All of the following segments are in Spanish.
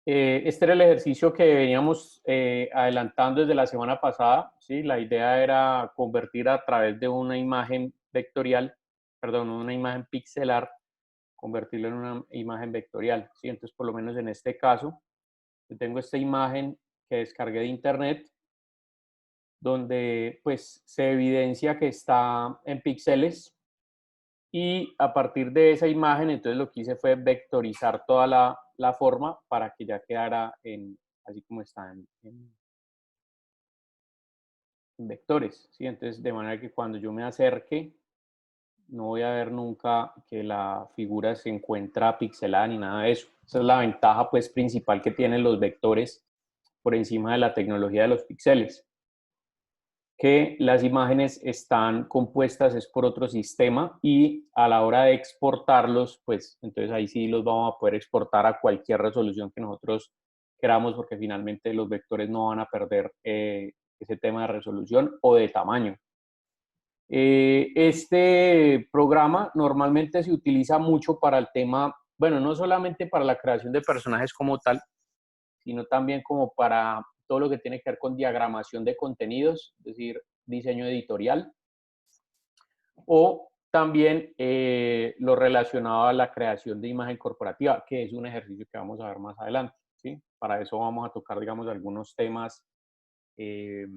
Este era el ejercicio que veníamos adelantando desde la semana pasada, ¿sí? La idea era convertir a través de una imagen vectorial, perdón, una imagen pixelar, convertirlo en una imagen vectorial, ¿sí? Entonces, por lo menos en este caso, yo tengo esta imagen que descargué de internet, donde pues se evidencia que está en píxeles y a partir de esa imagen, entonces lo que hice fue vectorizar toda la forma para que ya quedara así como está en vectores, ¿sí? Entonces, de manera que cuando yo me acerque, no voy a ver nunca que la figura se encuentra pixelada ni nada de eso. Esa es la ventaja pues principal que tienen los vectores por encima de la tecnología de los píxeles, que las imágenes están compuestas es por otro sistema y a la hora de exportarlos, pues entonces ahí sí los vamos a poder exportar a cualquier resolución que nosotros queramos, porque finalmente los vectores no van a perder ese tema de resolución o de tamaño. Este programa normalmente se utiliza mucho para el tema, bueno, no solamente para la creación de personajes como tal, sino también como para todo lo que tiene que ver con diagramación de contenidos, es decir, diseño editorial, o también lo relacionado a la creación de imagen corporativa, que es un ejercicio que vamos a ver más adelante, ¿sí? Para eso vamos a tocar, digamos, algunos temas eh,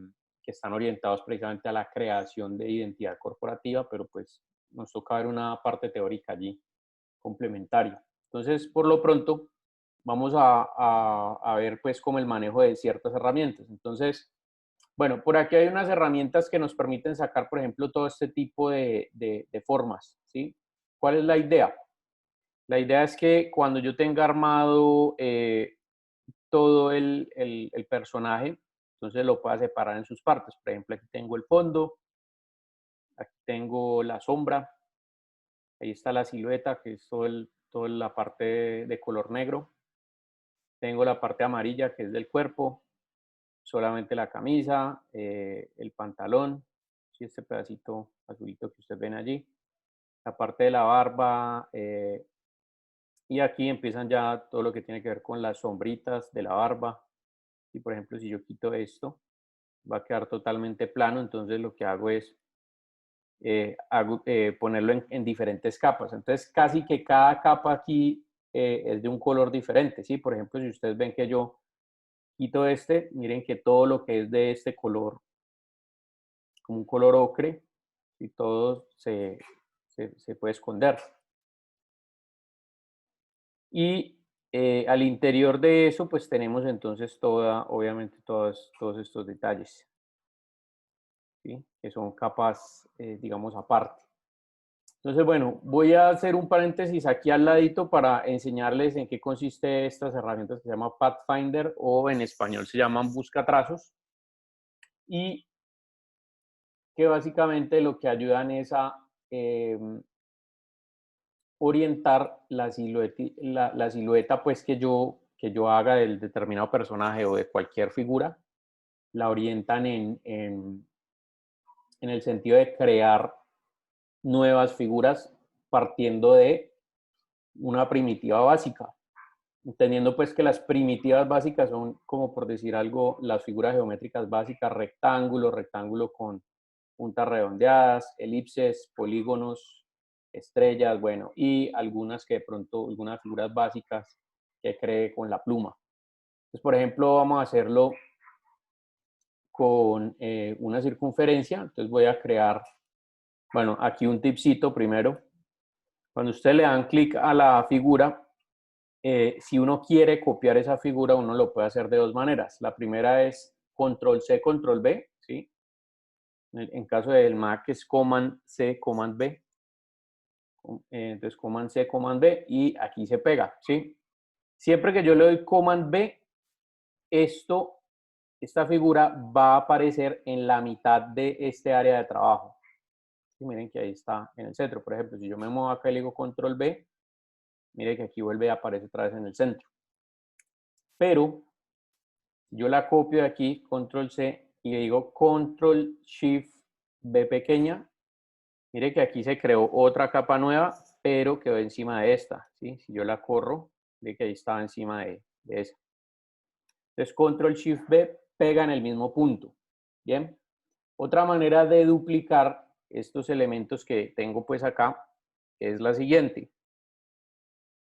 que están orientados precisamente a la creación de identidad corporativa, pero pues nos toca ver una parte teórica allí complementaria. Entonces, por lo pronto, vamos a ver pues como el manejo de ciertas herramientas. Entonces, bueno, por aquí hay unas herramientas que nos permiten sacar, por ejemplo, todo este tipo de formas, ¿sí? ¿Cuál es la idea? La idea es que cuando yo tenga armado todo el personaje, entonces lo pueda separar en sus partes. Por ejemplo, aquí tengo el fondo, aquí tengo la sombra, ahí está la silueta, que es toda la parte de color negro. Tengo la parte amarilla, que es del cuerpo, solamente la camisa, el pantalón, ¿sí? Este pedacito azulito que ustedes ven allí, la parte de la barba, y aquí empiezan ya todo lo que tiene que ver con las sombritas de la barba. Y por ejemplo, si yo quito esto, va a quedar totalmente plano, entonces lo que hago es ponerlo en diferentes capas. Entonces, casi que cada capa aquí es de un color diferente, ¿sí? Por ejemplo, si ustedes ven que yo quito este, miren que todo lo que es de este color, como un color ocre, y todo se puede esconder. Y al interior de eso, pues tenemos entonces obviamente todos estos detalles, ¿sí? Que son capas, digamos, aparte. Entonces, bueno, voy a hacer un paréntesis aquí al ladito para enseñarles en qué consiste estas herramientas que se llama Pathfinder o en español se llaman buscatrazos y que básicamente lo que ayudan es a orientar la silueta pues que yo haga del determinado personaje o de cualquier figura, la orientan en el sentido de crear nuevas figuras partiendo de una primitiva básica. Entendiendo pues que las primitivas básicas son, como por decir algo, las figuras geométricas básicas, rectángulo, rectángulo con puntas redondeadas, elipses, polígonos, estrellas, bueno, y algunas que de pronto, algunas figuras básicas que cree con la pluma. Entonces, por ejemplo, vamos a hacerlo con una circunferencia. Entonces voy a crear, bueno, aquí un tipcito primero. Cuando ustedes le dan clic a la figura, si uno quiere copiar esa figura, uno lo puede hacer de dos maneras. La primera es control C, control V, ¿sí? En caso del Mac es command C, command V. Entonces command C, command V y aquí se pega, ¿sí? Siempre que yo le doy command V, esta figura va a aparecer en la mitad de este área de trabajo. Y miren que ahí está en el centro. Por ejemplo, si yo me muevo acá y le digo control V, miren que aquí vuelve a aparecer otra vez en el centro. Pero yo la copio de aquí, control C, y le digo control shift V pequeña. Mire que aquí se creó otra capa nueva, pero quedó encima de esta, ¿sí? Si yo la corro, ve que ahí estaba encima de esa. Entonces, Control Shift B pega en el mismo punto. Bien. Otra manera de duplicar estos elementos que tengo pues acá es la siguiente.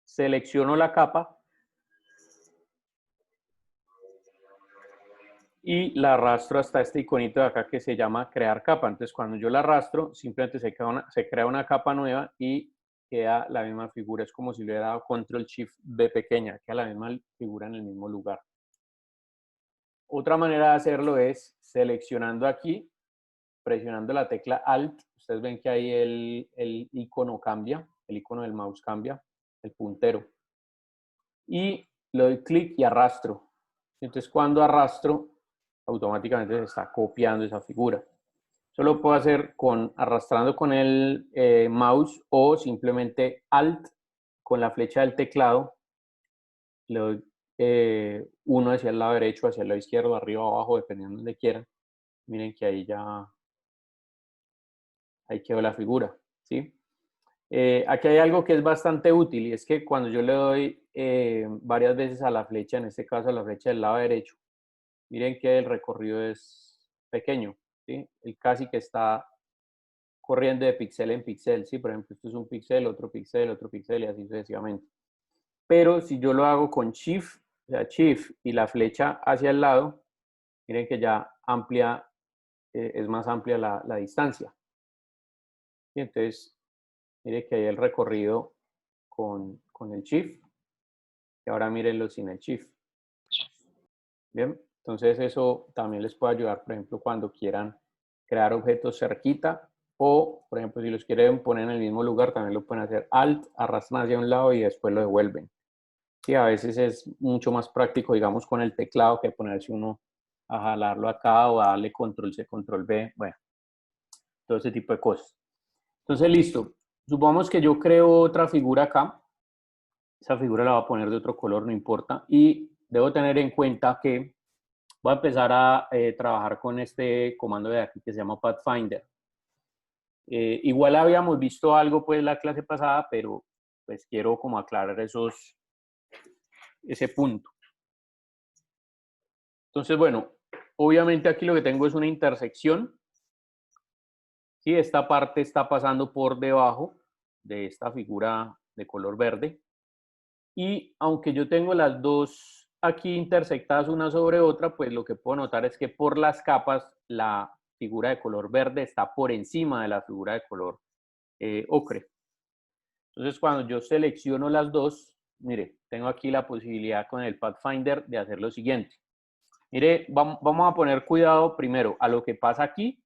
Selecciono la capa y la arrastro hasta este iconito de acá que se llama crear capa. Entonces, cuando yo la arrastro, simplemente se crea una capa nueva y queda la misma figura. Es como si le hubiera dado Control Shift B pequeña, queda la misma figura en el mismo lugar. Otra manera de hacerlo es seleccionando aquí, presionando la tecla Alt. Ustedes ven que ahí el icono cambia, el icono del mouse cambia, el puntero. Y le doy clic y arrastro. Entonces, cuando arrastro, automáticamente se está copiando esa figura. Eso lo puedo hacer arrastrando con el mouse o simplemente Alt con la flecha del teclado. Le doy uno hacia el lado derecho, hacia el lado izquierdo, arriba o abajo, dependiendo de donde quieran. Miren que ahí quedó la figura, ¿sí? Aquí hay algo que es bastante útil y es que cuando yo le doy varias veces a la flecha, en este caso a la flecha del lado derecho, miren que el recorrido es pequeño, ¿sí? El casi que está corriendo de píxel en píxel, ¿sí? Por ejemplo, esto es un píxel, otro píxel y así sucesivamente. Pero si yo lo hago con Shift, o sea, Shift y la flecha hacia el lado, miren que ya amplia, es más amplia la distancia. Y entonces, miren que hay el recorrido con el Shift y ahora mírenlo sin el Shift. Bien, entonces eso también les puede ayudar, por ejemplo, cuando quieran crear objetos cerquita o, por ejemplo, si los quieren poner en el mismo lugar, también lo pueden hacer Alt, arrastran hacia un lado y después lo devuelven. Sí, a veces es mucho más práctico, digamos, con el teclado que ponerse uno a jalarlo acá o a darle Control C, Control V, bueno, todo ese tipo de cosas. Entonces, listo. Supongamos que yo creo otra figura acá. Esa figura la voy a poner de otro color, no importa. Y debo tener en cuenta que voy a empezar a trabajar con este comando de aquí que se llama Pathfinder. Igual habíamos visto algo pues la clase pasada, pero pues quiero como aclarar ese punto. Entonces, bueno, obviamente aquí lo que tengo es una intersección. ¿Sí? Esta parte está pasando por debajo de esta figura de color verde. Y aunque yo tengo las dos aquí intersectadas una sobre otra, pues lo que puedo notar es que por las capas la figura de color verde está por encima de la figura de color ocre. Entonces, cuando yo selecciono las dos, mire, tengo aquí la posibilidad con el Pathfinder de hacer lo siguiente. Mire, vamos a poner cuidado primero a lo que pasa aquí,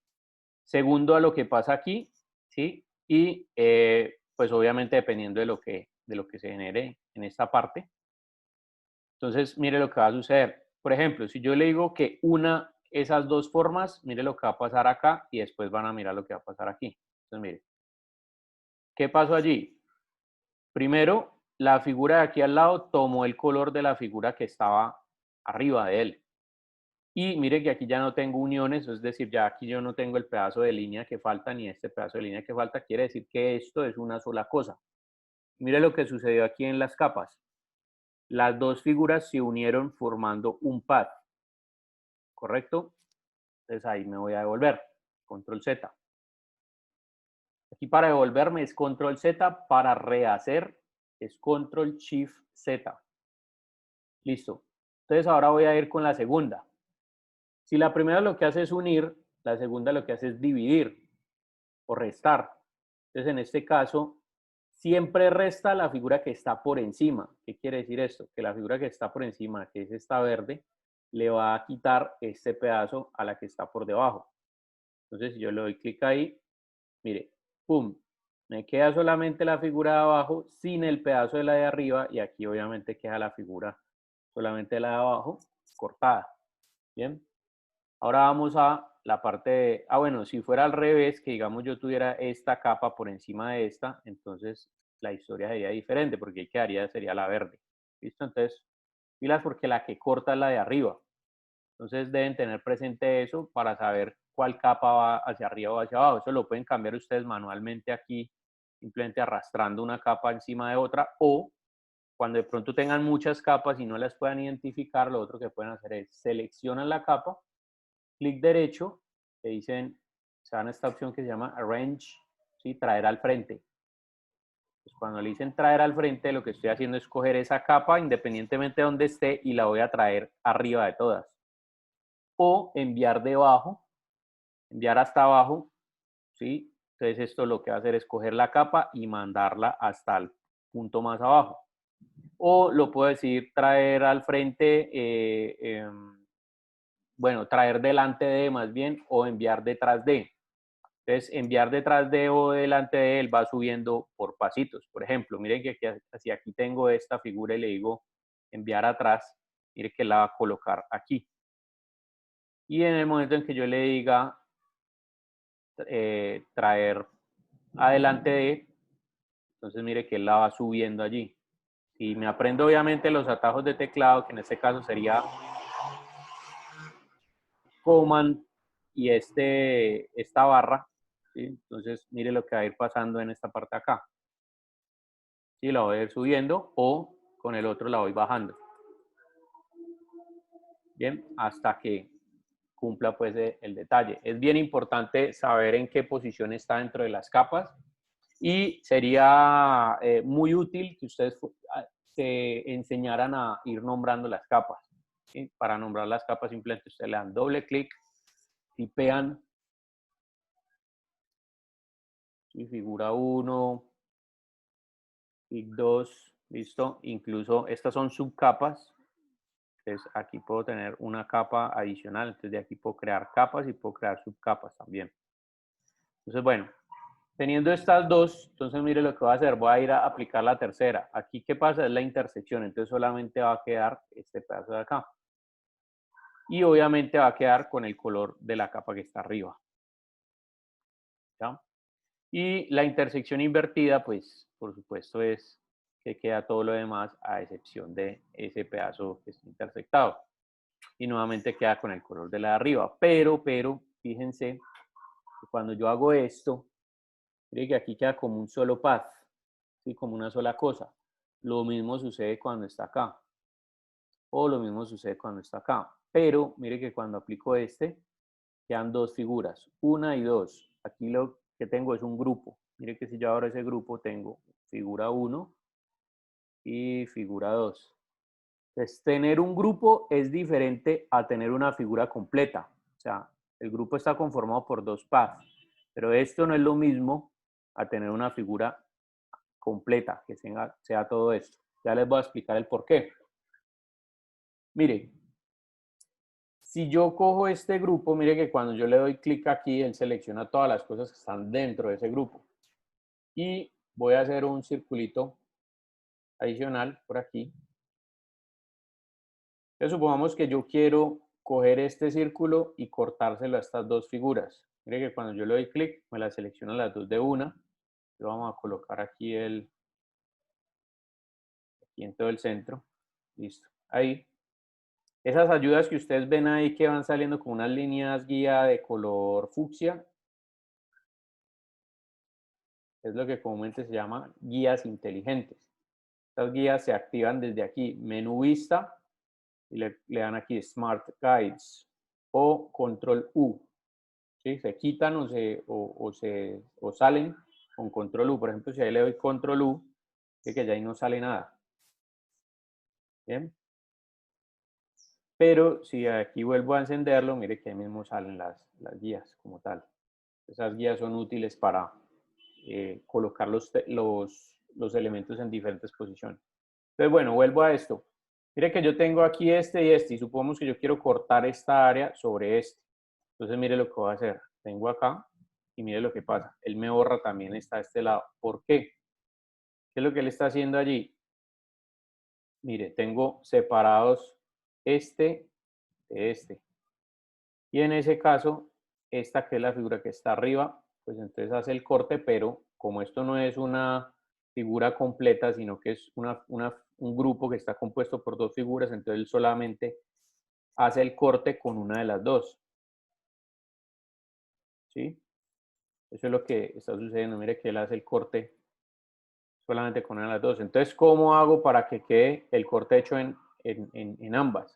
segundo a lo que pasa aquí, ¿sí? Y pues obviamente dependiendo de lo que se genere en esta parte. Entonces, mire lo que va a suceder. Por ejemplo, si yo le digo que una esas dos formas, mire lo que va a pasar acá y después van a mirar lo que va a pasar aquí. Entonces, mire, ¿qué pasó allí? Primero, la figura de aquí al lado tomó el color de la figura que estaba arriba de él. Y mire que aquí ya no tengo uniones, es decir, ya aquí yo no tengo el pedazo de línea que falta ni este pedazo de línea que falta. Quiere decir que esto es una sola cosa. Mire lo que sucedió aquí en las capas. Las dos figuras se unieron formando un pad, ¿correcto? Entonces ahí me voy a devolver, control Z. Aquí para devolverme es control Z, para rehacer es control shift Z. Listo. Entonces ahora voy a ir con la segunda. Si la primera lo que hace es unir, la segunda lo que hace es dividir o restar. Entonces en este caso siempre resta la figura que está por encima. ¿Qué quiere decir esto? Que la figura que está por encima, que es esta verde, le va a quitar este pedazo a la que está por debajo. Entonces, si yo le doy clic ahí, mire, ¡pum! Me queda solamente la figura de abajo sin el pedazo de la de arriba y aquí obviamente queda la figura solamente la de abajo cortada. Bien. Ahora vamos a la parte de, bueno, si fuera al revés, que digamos yo tuviera esta capa por encima de esta, entonces la historia sería diferente porque ahí quedaría, sería la verde. ¿Listo? Entonces, pilas porque la que corta es la de arriba. Entonces deben tener presente eso para saber cuál capa va hacia arriba o hacia abajo. Eso lo pueden cambiar ustedes manualmente aquí, simplemente arrastrando una capa encima de otra o cuando de pronto tengan muchas capas y no las puedan identificar, lo otro que pueden hacer es seleccionan la capa, clic derecho, le dicen, se van a esta opción que se llama Arrange, ¿sí? Traer al frente. Pues cuando le dicen traer al frente, lo que estoy haciendo es coger esa capa, independientemente de donde esté, y la voy a traer arriba de todas. O enviar debajo, enviar hasta abajo, ¿sí? Entonces esto lo que va a hacer es coger la capa y mandarla hasta el punto más abajo. O lo puedo decir traer al frente, bueno, traer delante de más bien, o enviar detrás de. Entonces, enviar detrás de o delante de él va subiendo por pasitos. Por ejemplo, miren que aquí, si aquí tengo esta figura y le digo enviar atrás, mire que la va a colocar aquí. Y en el momento en que yo le diga traer adelante de, entonces mire que él la va subiendo allí. Si me aprendo obviamente los atajos de teclado, que en este caso sería Command y esta barra, ¿sí? Entonces mire lo que va a ir pasando en esta parte acá. ¿Sí? La voy a ir subiendo o con el otro la voy bajando. Bien, hasta que cumpla pues el detalle. Es bien importante saber en qué posición está dentro de las capas y sería muy útil que ustedes se enseñaran a ir nombrando las capas. ¿Sí? Para nombrar las capas simplemente ustedes le dan doble clic, tipean, ¿sí? Figura 1, clic 2, listo. Incluso estas son subcapas. Entonces aquí puedo tener una capa adicional, entonces de aquí puedo crear capas y puedo crear subcapas también. Entonces bueno, teniendo estas dos, entonces mire lo que voy a hacer, voy a ir a aplicar la tercera. Aquí ¿qué pasa? Es la intersección, entonces solamente va a quedar este pedazo de acá. Y obviamente va a quedar con el color de la capa que está arriba. ¿Ya? Y la intersección invertida, pues por supuesto es que queda todo lo demás a excepción de ese pedazo que está intersectado. Y nuevamente queda con el color de la de arriba. Pero, fíjense que cuando yo hago esto, miren que aquí queda como un solo path, ¿sí? Como una sola cosa. Lo mismo sucede cuando está acá. O lo mismo sucede cuando está acá. Pero, mire que cuando aplico este, quedan dos figuras, una y dos. Aquí lo que tengo es un grupo. Mire que si yo abro ese grupo, tengo figura 1 y figura 2. Entonces, tener un grupo es diferente a tener una figura completa. O sea, el grupo está conformado por dos paths, pero esto no es lo mismo a tener una figura completa, que sea todo esto. Ya les voy a explicar el por qué. Mire, si yo cojo este grupo, mire que cuando yo le doy clic aquí, él selecciona todas las cosas que están dentro de ese grupo. Y voy a hacer un circulito adicional por aquí. Entonces, supongamos que yo quiero coger este círculo y cortárselo a estas dos figuras. Mire que cuando yo le doy clic, me las selecciona las dos de una. Lo vamos a colocar aquí, aquí en todo el centro. Listo. Ahí. Esas ayudas que ustedes ven ahí que van saliendo con unas líneas guía de color fucsia, es lo que comúnmente se llama guías inteligentes. Estas guías se activan desde aquí, menú vista, y le dan aquí Smart Guides o Control U. ¿Sí? Se quitan o salen con Control U. Por ejemplo, si ahí le doy Control U, es que ya ahí no sale nada. ¿Bien? Pero si aquí vuelvo a encenderlo, mire que ahí mismo salen las guías como tal. Esas guías son útiles para colocar los elementos en diferentes posiciones. Entonces, bueno, vuelvo a esto. Mire que yo tengo aquí este y este, y supongamos que yo quiero cortar esta área sobre este. Entonces, mire lo que voy a hacer. Tengo acá, y mire lo que pasa. Él me borra también está a este lado. ¿Por qué? ¿Qué es lo que él está haciendo allí? Mire, tengo separados este de este. Y en ese caso, esta que es la figura que está arriba, pues entonces hace el corte, pero como esto no es una figura completa, sino que es un grupo que está compuesto por dos figuras, entonces él solamente hace el corte con una de las dos. ¿Sí? Eso es lo que está sucediendo. Mire que él hace el corte solamente con una de las dos. Entonces, ¿cómo hago para que quede el corte hecho en ambas?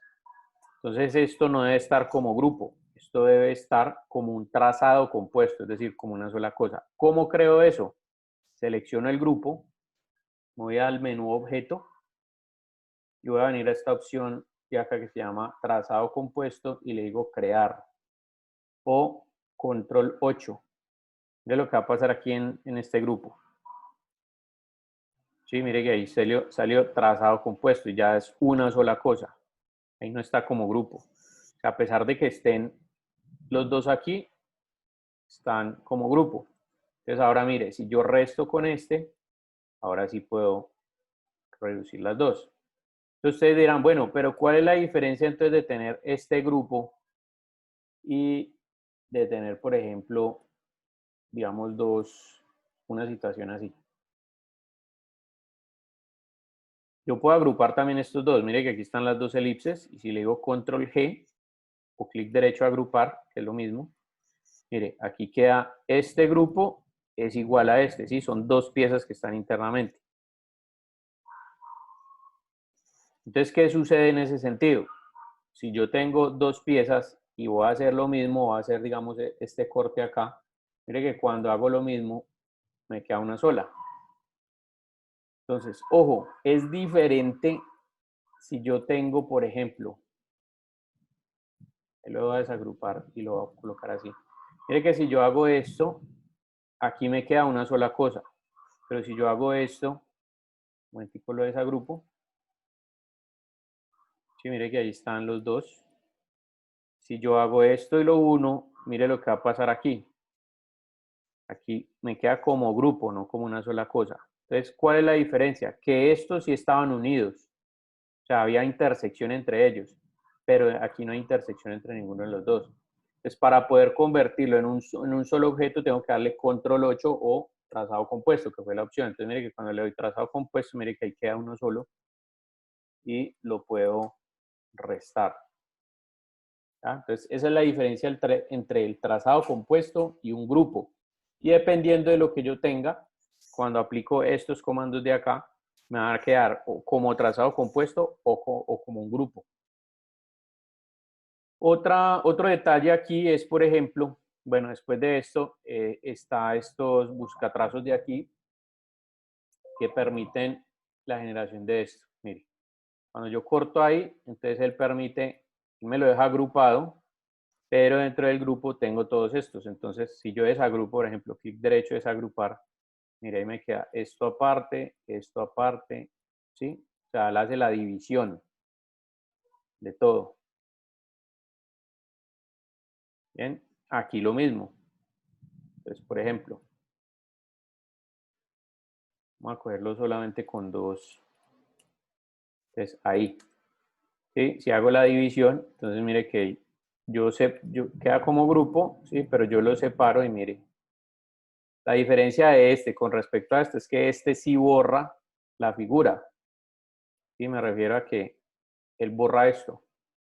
Entonces, esto no debe estar como grupo, esto debe estar como un trazado compuesto, es decir, como una sola cosa. ¿Cómo creo eso? Selecciono el grupo, voy al menú objeto y voy a venir a esta opción de acá que se llama trazado compuesto y le digo crear o control 8 de lo que va a pasar aquí en este grupo. Sí, mire que ahí salió trazado compuesto y ya es una sola cosa. Ahí no está como grupo. O sea, a pesar de que estén los dos aquí, están como grupo. Entonces ahora mire, si yo resto con este, ahora sí puedo reducir las dos. Entonces ustedes dirán, bueno, pero ¿cuál es la diferencia entonces de tener este grupo y de tener, por ejemplo, digamos, una situación así? Yo puedo agrupar también estos dos. Mire que aquí están las dos elipses y si le digo control G o clic derecho a agrupar, que es lo mismo, mire, aquí queda este grupo es igual a este, ¿sí? Son dos piezas que están internamente. Entonces, ¿qué sucede en ese sentido? Si yo tengo dos piezas y voy a hacer lo mismo, voy a hacer, digamos, este corte acá, mire que cuando hago lo mismo, me queda una sola. Entonces, ojo, es diferente si yo tengo, por ejemplo, lo voy a desagrupar y lo voy a colocar así. Mire que si yo hago esto, aquí me queda una sola cosa. Pero si yo hago esto, un momentico lo desagrupo. Sí, mire que ahí están los dos. Si yo hago esto y lo uno, mire lo que va a pasar aquí. Aquí me queda como grupo, no como una sola cosa. Entonces, ¿cuál es la diferencia? Que estos sí estaban unidos. O sea, había intersección entre ellos. Pero aquí no hay intersección entre ninguno de los dos. Entonces, para poder convertirlo en un solo objeto, tengo que darle control 8 o trazado compuesto, que fue la opción. Entonces, mire que cuando le doy trazado compuesto, mire que ahí queda uno solo y lo puedo restar. ¿Ya? Entonces, esa es la diferencia entre el trazado compuesto y un grupo. Y dependiendo de lo que yo tenga, cuando aplico estos comandos de acá, me va a quedar como trazado compuesto o como un grupo. Otro detalle aquí es, por ejemplo, bueno, después de esto, está estos buscatrazos de aquí que permiten la generación de esto. Mire, cuando yo corto ahí, entonces él permite, me lo deja agrupado, pero dentro del grupo tengo todos estos. Entonces, si yo desagrupo, por ejemplo, clic derecho, desagrupar, mira, ahí me queda esto aparte, ¿sí? O sea, él hace la división de todo. Bien, aquí lo mismo. Entonces, por ejemplo, vamos a cogerlo solamente con dos. Entonces, ahí. ¿Sí? Si hago la división, entonces mire que yo queda como grupo, ¿sí? Pero yo lo separo y mire. La diferencia de este con respecto a este es que este sí borra la figura. ¿Sí? Me refiero a que él borra esto.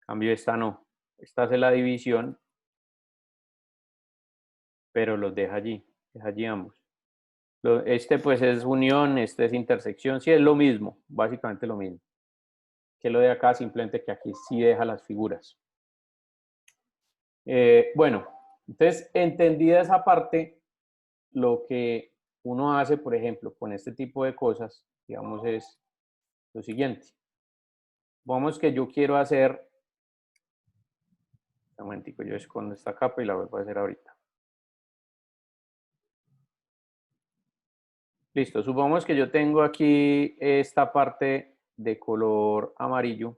En cambio, esta no. Esta hace la división, pero los deja allí ambos. Este pues es unión, este es intersección, sí es lo mismo, básicamente lo mismo. Que lo de acá, simplemente que aquí sí deja las figuras. Bueno, entonces entendida esa parte, lo que uno hace, por ejemplo, con este tipo de cosas, digamos, es lo siguiente. Vamos que yo quiero hacer, un momentico, yo escondo esta capa y la vuelvo a hacer ahorita. Listo, supongamos que yo tengo aquí esta parte de color amarillo.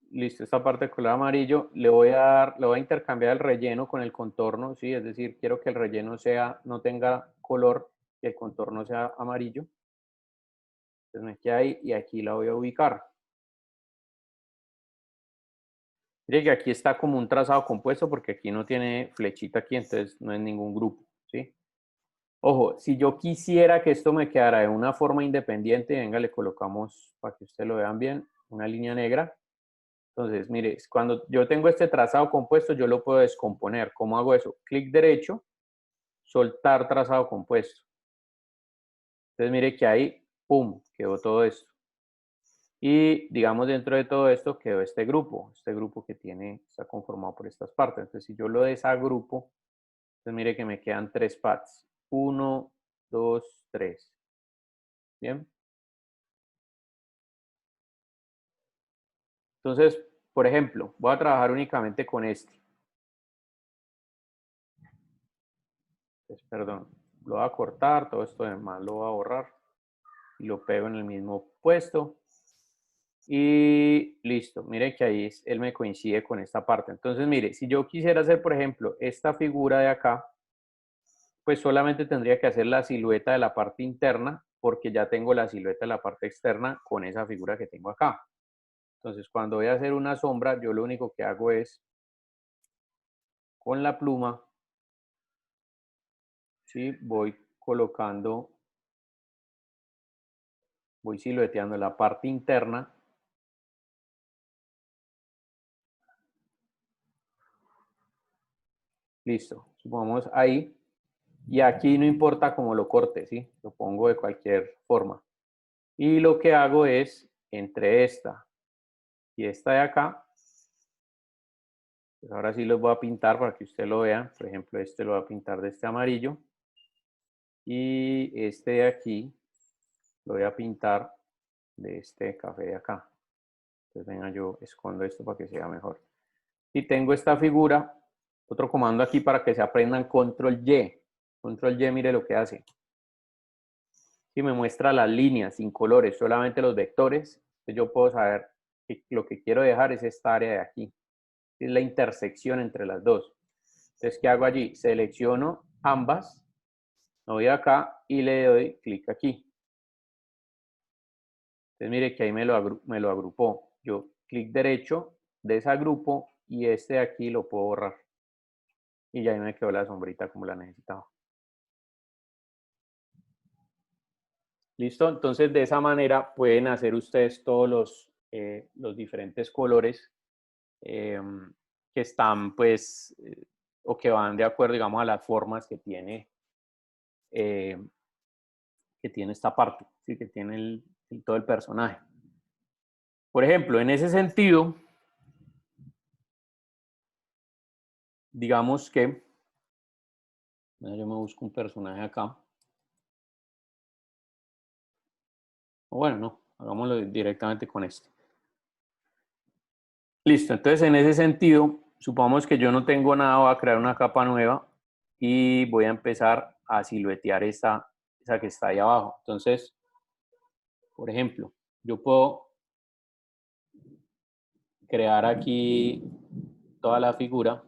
Listo, esta parte de color amarillo, le voy a intercambiar el relleno con el contorno, ¿sí? Es decir, quiero que el relleno no tenga color, que el contorno sea amarillo. Entonces me queda ahí y aquí la voy a ubicar. Mire que aquí está como un trazado compuesto porque aquí no tiene flechita aquí, entonces no es ningún grupo, ¿sí? Ojo, si yo quisiera que esto me quedara de una forma independiente, venga, le colocamos, para que ustedes lo vean bien, una línea negra. Entonces, mire, cuando yo tengo este trazado compuesto, yo lo puedo descomponer. ¿Cómo hago eso? Clic derecho, soltar trazado compuesto. Entonces, mire que ahí, ¡pum!, quedó todo esto. Y digamos dentro de todo esto quedó este grupo que está conformado por estas partes. Entonces, si yo lo desagrupo, entonces mire que me quedan 3 paths. 1, 2, 3. Bien. Entonces, por ejemplo, voy a trabajar únicamente con este. Entonces, perdón, lo voy a cortar, todo esto demás lo voy a borrar y lo pego en el mismo puesto. Y listo, mire que ahí él me coincide con esta parte. Entonces, mire, si yo quisiera hacer, por ejemplo, esta figura de acá, pues solamente tendría que hacer la silueta de la parte interna, porque ya tengo la silueta de la parte externa con esa figura que tengo acá. Entonces, cuando voy a hacer una sombra, yo lo único que hago es, con la pluma, ¿sí?, voy colocando, voy silueteando la parte interna. Listo, supongamos ahí. Y aquí no importa cómo lo corte, ¿sí? Lo pongo de cualquier forma. Y lo que hago es, entre esta y esta de acá, pues ahora sí los voy a pintar para que usted lo vea. Por ejemplo, este lo voy a pintar de este amarillo. Y este de aquí lo voy a pintar de este café de acá. Entonces, venga, yo escondo esto para que sea mejor. Y tengo esta figura, otro comando aquí para que se aprendan, control Y. Control Y, mire lo que hace. Si me muestra las líneas sin colores, solamente los vectores, entonces yo puedo saber que lo que quiero dejar es esta área de aquí. Es la intersección entre las dos. Entonces, ¿qué hago allí? Selecciono ambas, me voy acá y le doy clic aquí. Entonces, mire que ahí me lo agrupó. Yo clic derecho, desagrupo y este de aquí lo puedo borrar. Y ya ahí me quedó la sombrita como la necesitaba. ¿Listo? Entonces, de esa manera pueden hacer ustedes todos los diferentes colores que están, pues, o que van de acuerdo, digamos, a las formas eh, que tiene esta parte, ¿sí?, que tiene todo el personaje. Por ejemplo, en ese sentido, digamos que, bueno, yo me busco un personaje acá. O bueno, no, hagámoslo directamente con este. Listo, entonces en ese sentido, supongamos que yo no tengo nada, voy a crear una capa nueva y voy a empezar a siluetear esa que está ahí abajo. Entonces, por ejemplo, yo puedo crear aquí toda la figura.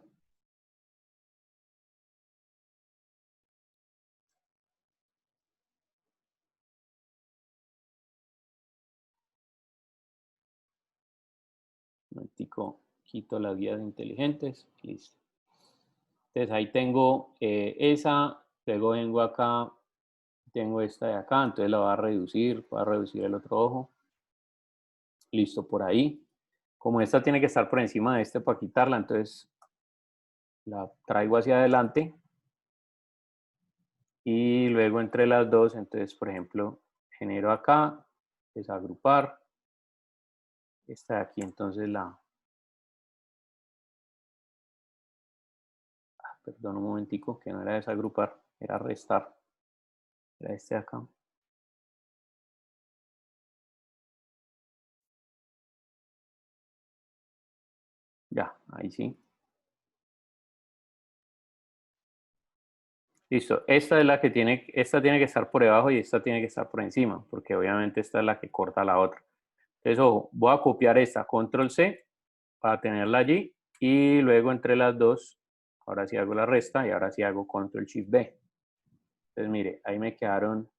Un momentico, quito las guías inteligentes. Listo. Entonces ahí tengo esa, luego vengo acá, tengo esta de acá, entonces la voy a reducir el otro ojo. Listo, por ahí. Como esta tiene que estar por encima de este para quitarla, entonces la traigo hacia adelante y luego entre las dos, entonces por ejemplo, genero acá, desagrupar, esta de aquí, entonces perdón un momentico, que no era desagrupar, era restar, era este de acá. Ya, ahí sí. Listo, esta es la que esta tiene que estar por debajo y esta tiene que estar por encima, porque obviamente esta es la que corta la otra. Entonces, ojo, voy a copiar esta, control C, para tenerla allí, y luego entre las dos, ahora sí hago la resta y ahora sí hago control shift B. Entonces, mire, ahí me quedaron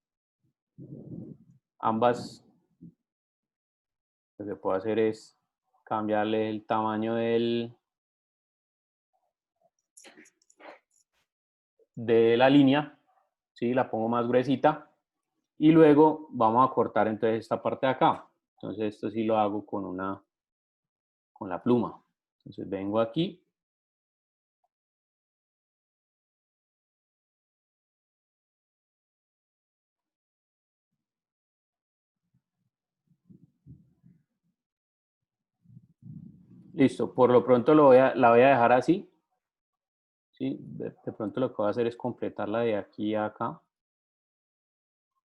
ambas. Lo que puedo hacer es cambiarle el tamaño de la línea, ¿sí? La pongo más gruesita y luego vamos a cortar entonces esta parte de acá. Entonces esto sí lo hago con una con la pluma. Entonces vengo aquí. Listo, por lo pronto la voy a dejar así. ¿Sí? De pronto lo que voy a hacer es completarla de aquí a acá.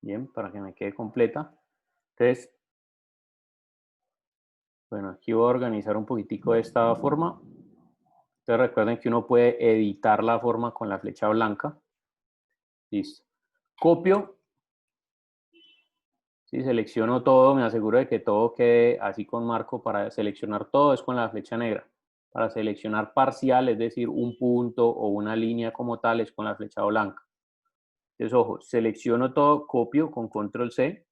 Bien, para que me quede completa. Entonces, bueno, aquí voy a organizar un poquitico de esta forma. Entonces recuerden que uno puede editar la forma con la flecha blanca. Listo. Copio. Sí, selecciono todo, me aseguro de que todo quede así con marco. Para seleccionar todo es con la flecha negra. Para seleccionar parcial, es decir, un punto o una línea como tal, es con la flecha blanca. Entonces, ojo, selecciono todo, copio con control C.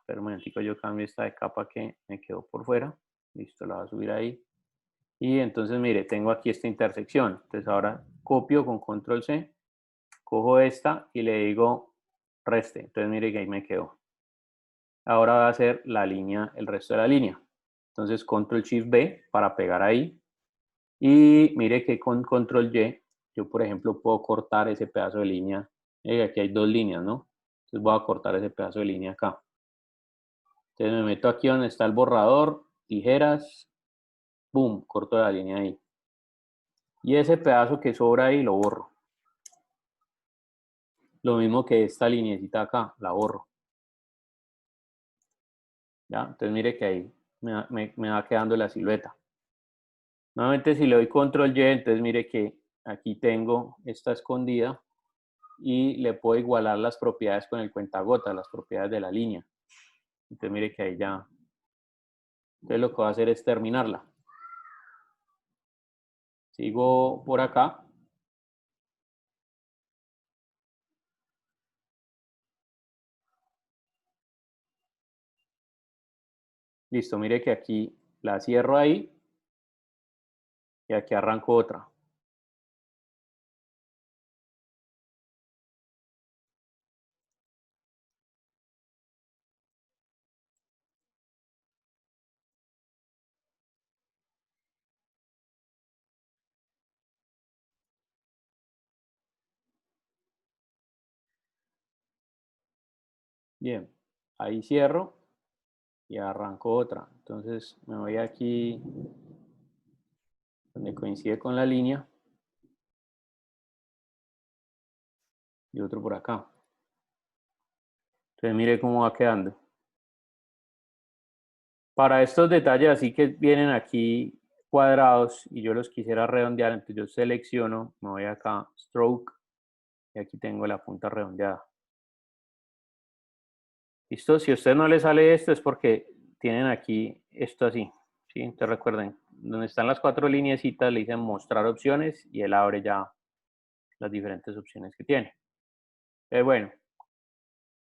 Pero un momentico, yo cambio esta de capa que me quedó por fuera. Listo, la voy a subir ahí. Y entonces, mire, tengo aquí esta intersección. Entonces, ahora copio con control C, cojo esta y le digo reste. Entonces, mire que ahí me quedó. Ahora va a hacer la línea, el resto de la línea. Entonces, control shift B para pegar ahí. Y mire que con control Y, yo por ejemplo puedo cortar ese pedazo de línea. Aquí hay dos líneas, ¿no? Entonces voy a cortar ese pedazo de línea acá. Entonces me meto aquí donde está el borrador, tijeras, boom, corto la línea ahí. Y ese pedazo que sobra ahí lo borro. Lo mismo que esta lineecita acá, la borro. ¿Ya? Entonces mire que ahí me va quedando la silueta. Nuevamente si le doy control Y, entonces mire que aquí tengo esta escondida y le puedo igualar las propiedades con el cuentagotas, las propiedades de la línea. Entonces mire que ahí ya. Entonces lo que voy a hacer es terminarla. Sigo por acá. Listo, mire que aquí la cierro ahí y aquí arranco otra. Bien, ahí cierro y arranco otra. Entonces me voy aquí donde coincide con la línea y otro por acá. Entonces mire cómo va quedando. Para estos detalles así que vienen aquí cuadrados y yo los quisiera redondear, entonces yo selecciono, me voy acá, Stroke, y aquí tengo la punta redondeada. ¿Listo? Si a usted no le sale esto es porque tienen aquí esto así, ¿sí? Entonces recuerden, donde están las cuatro lineecitas le dicen mostrar opciones y él abre ya las diferentes opciones que tiene. Bueno,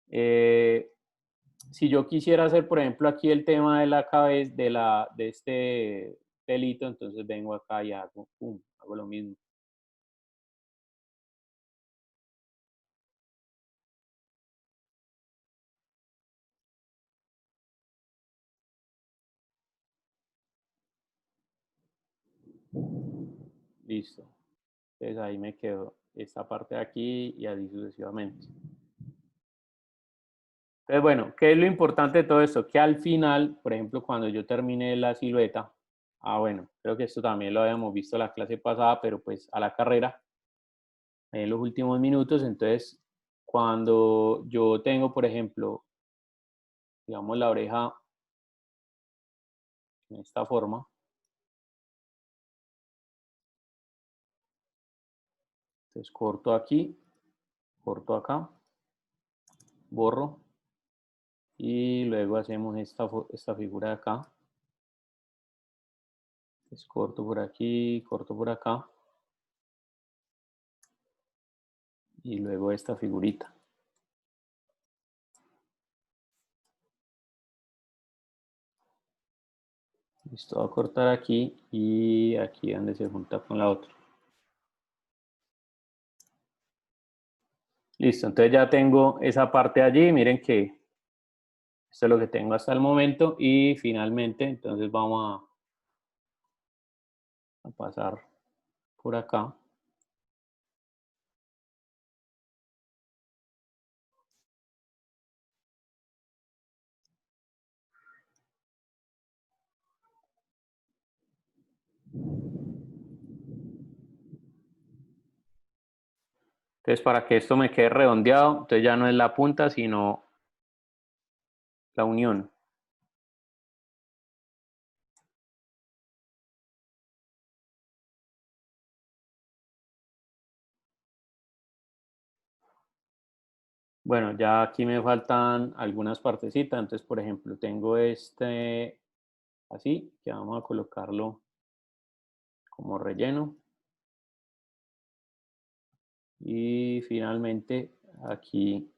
eh, si yo quisiera hacer, por ejemplo, aquí el tema de la cabeza, de este pelito, entonces vengo acá y hago, pum, hago lo mismo. Listo. Entonces ahí me quedo esta parte de aquí y así sucesivamente. Entonces, bueno, ¿qué es lo importante de todo esto? Que al final, por ejemplo, cuando yo termine la silueta, bueno, creo que esto también lo habíamos visto la clase pasada, pero pues a la carrera, en los últimos minutos, entonces, cuando yo tengo, por ejemplo, digamos la oreja en esta forma, entonces corto aquí, corto acá, borro, y luego hacemos esta figura de acá, entonces corto por aquí, corto por acá, y luego esta figurita. Listo, voy a cortar aquí y aquí donde se junta con la otra. Listo, entonces ya tengo esa parte allí. Miren que Esto es lo que tengo hasta el momento y finalmente, entonces vamos a pasar por acá. Entonces, para que esto me quede redondeado, entonces ya no es la punta, sino la unión. Bueno, ya aquí me faltan algunas partecitas, entonces, por ejemplo, tengo este así, que vamos a colocarlo como relleno. Y finalmente aquí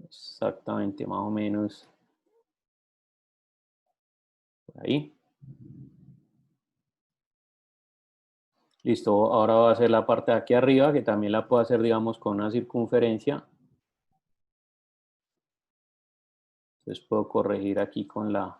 exactamente más o menos por ahí. Listo, ahora voy a hacer la parte de aquí arriba, que también la puedo hacer, digamos, con una circunferencia. Entonces puedo corregir aquí con la...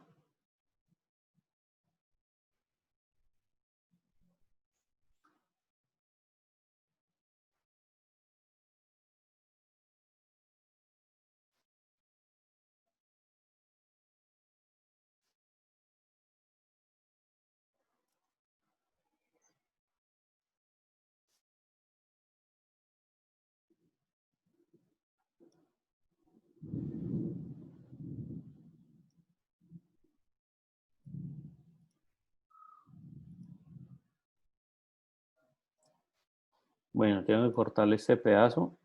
Bueno, tengo que cortarle este pedazo.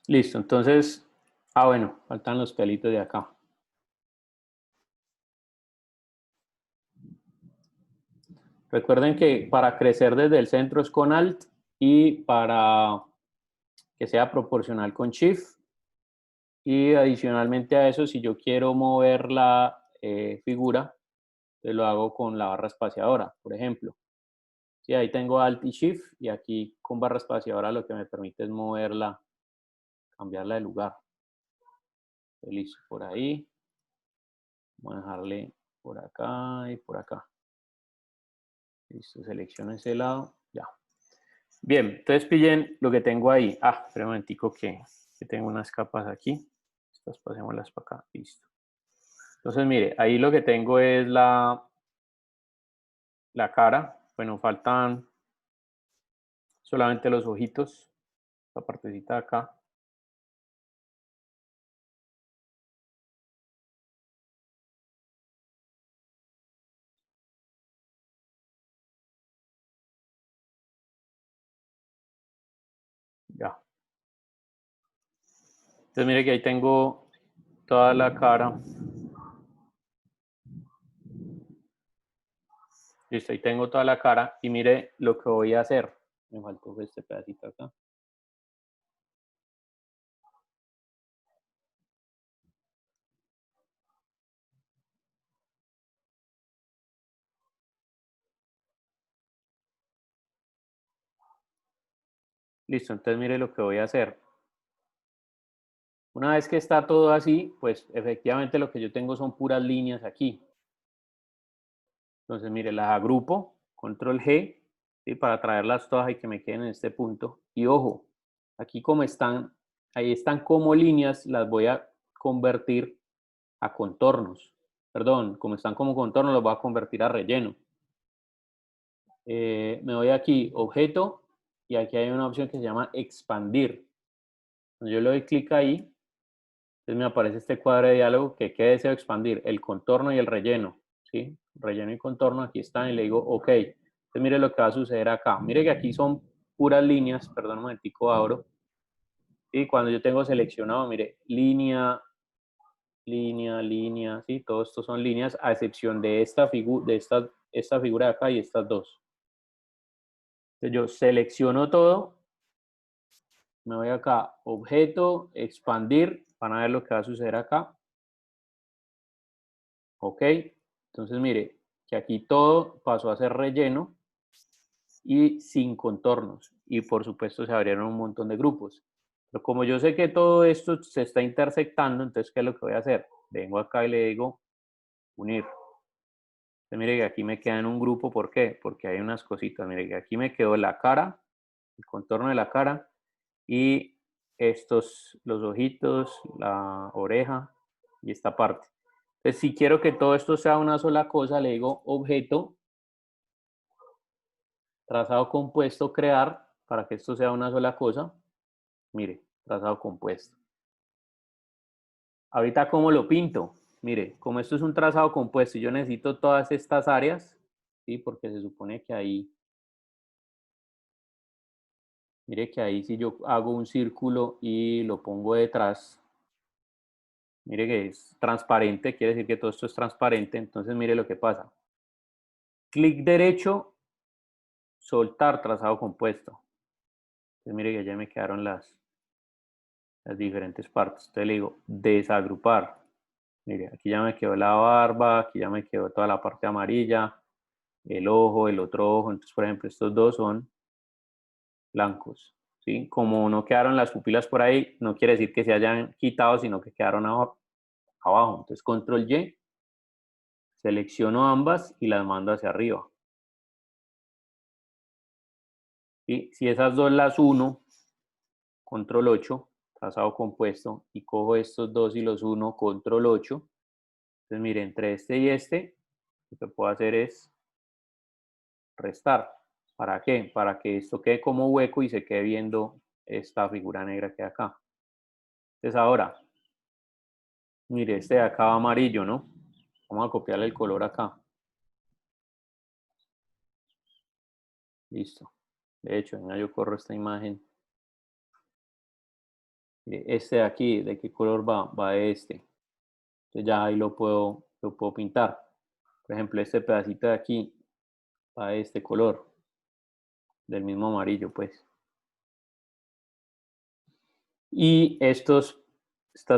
Listo, entonces... Ah, bueno, faltan los pelitos de acá. Recuerden que para crecer desde el centro es con Alt y para que sea proporcional con Shift. Y adicionalmente a eso, si yo quiero mover la figura, lo hago con la barra espaciadora, por ejemplo. Sí, ahí tengo Alt y Shift y aquí con barra espaciadora lo que me permite es moverla, cambiarla de lugar. Listo, por ahí. Voy a dejarle por acá y por acá. Listo, selecciono ese lado, ya. Bien, entonces pillen lo que tengo ahí. Ah, espera un momentico que tengo unas capas aquí. Estas pasémoslas para acá, listo. Entonces, mire, ahí lo que tengo es la cara. Bueno, faltan solamente los ojitos, la partecita de acá. Ya. Entonces, mire que ahí tengo toda la cara. Listo, ahí tengo toda la cara. Y mire lo que voy a hacer. Me faltó este pedacito acá. Listo, entonces mire lo que voy a hacer. Una vez que está todo así, pues efectivamente lo que yo tengo son puras líneas aquí. Entonces, mire, las agrupo, control G, ¿sí? Para traerlas todas y que me queden en este punto. Y ojo, aquí como están, ahí están como líneas, las voy a convertir a contornos. Perdón, como están como contornos, los voy a convertir a relleno. Me voy aquí, objeto, y aquí hay una opción que se llama expandir. Cuando yo le doy clic ahí, entonces me aparece este cuadro de diálogo que ¿qué deseo expandir? El contorno y el relleno, ¿sí? Relleno y contorno, aquí están y le digo OK. Entonces mire lo que va a suceder acá. Mire que aquí son puras líneas, perdón un momentico, abro. Y cuando yo tengo seleccionado, mire, línea, línea, línea, ¿sí? Todo esto son líneas a excepción de esta figura de acá y estas dos. Entonces yo selecciono todo, me voy acá, objeto, expandir, van a ver lo que va a suceder acá. Ok, entonces mire que aquí todo pasó a ser relleno y sin contornos. Y por supuesto se abrieron un montón de grupos. Pero como yo sé que todo esto se está intersectando, entonces ¿qué es lo que voy a hacer? Vengo acá y le digo unir. Entonces, mire que aquí me queda en un grupo, ¿por qué? Porque hay unas cositas. Mire que aquí me quedó la cara, el contorno de la cara y estos, los ojitos, la oreja y esta parte. Entonces, si quiero que todo esto sea una sola cosa, le digo objeto, trazado compuesto, crear, para que esto sea una sola cosa. Mire, trazado compuesto. Ahorita, ¿cómo lo pinto? Mire, como esto es un trazado compuesto y yo necesito todas estas áreas, ¿sí? Porque se supone que ahí, mire que ahí si yo hago un círculo y lo pongo detrás, mire que es transparente, quiere decir que todo esto es transparente, entonces mire lo que pasa. Clic derecho, soltar trazado compuesto. Entonces mire que ya me quedaron las diferentes partes. Entonces le digo desagrupar. Mire, aquí ya me quedó la barba, aquí ya me quedó toda la parte amarilla, el ojo, el otro ojo. Entonces, por ejemplo, estos dos son blancos, ¿sí? Como no quedaron las pupilas por ahí, no quiere decir que se hayan quitado, sino que quedaron abajo. Entonces, control Y, selecciono ambas y las mando hacia arriba. ¿Sí? Si esas dos las uno, control 8, trazado compuesto, y cojo estos dos y los uno, control 8. Entonces, mire, entre este y este, lo que puedo hacer es restar. ¿Para qué? Para que esto quede como hueco y se quede viendo esta figura negra que hay acá. Entonces ahora, mire, este de acá va amarillo, ¿no? Vamos a copiarle el color acá. Listo. De hecho, venga, yo corro esta imagen. Mire, este de aquí, ¿de qué color va? Va de este. Entonces ya ahí lo puedo pintar. Por ejemplo, este pedacito de aquí va de este color, del mismo amarillo, pues. Y estas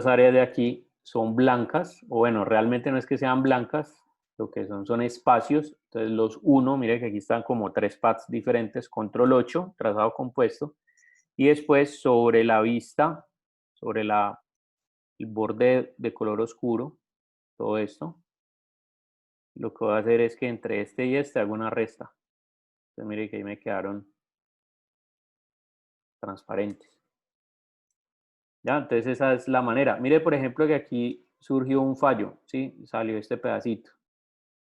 áreas de aquí son blancas, o bueno, realmente no es que sean blancas, lo que son espacios. Entonces los uno, mire que aquí están como tres pads diferentes, control 8, trazado compuesto, y después sobre la vista, sobre el borde de color oscuro, todo esto, lo que voy a hacer es que entre este y este hago una resta. Entonces mire que ahí me quedaron transparentes. ¿Ya? Entonces esa es la manera. Mire, por ejemplo, que aquí surgió un fallo, ¿sí? Salió este pedacito.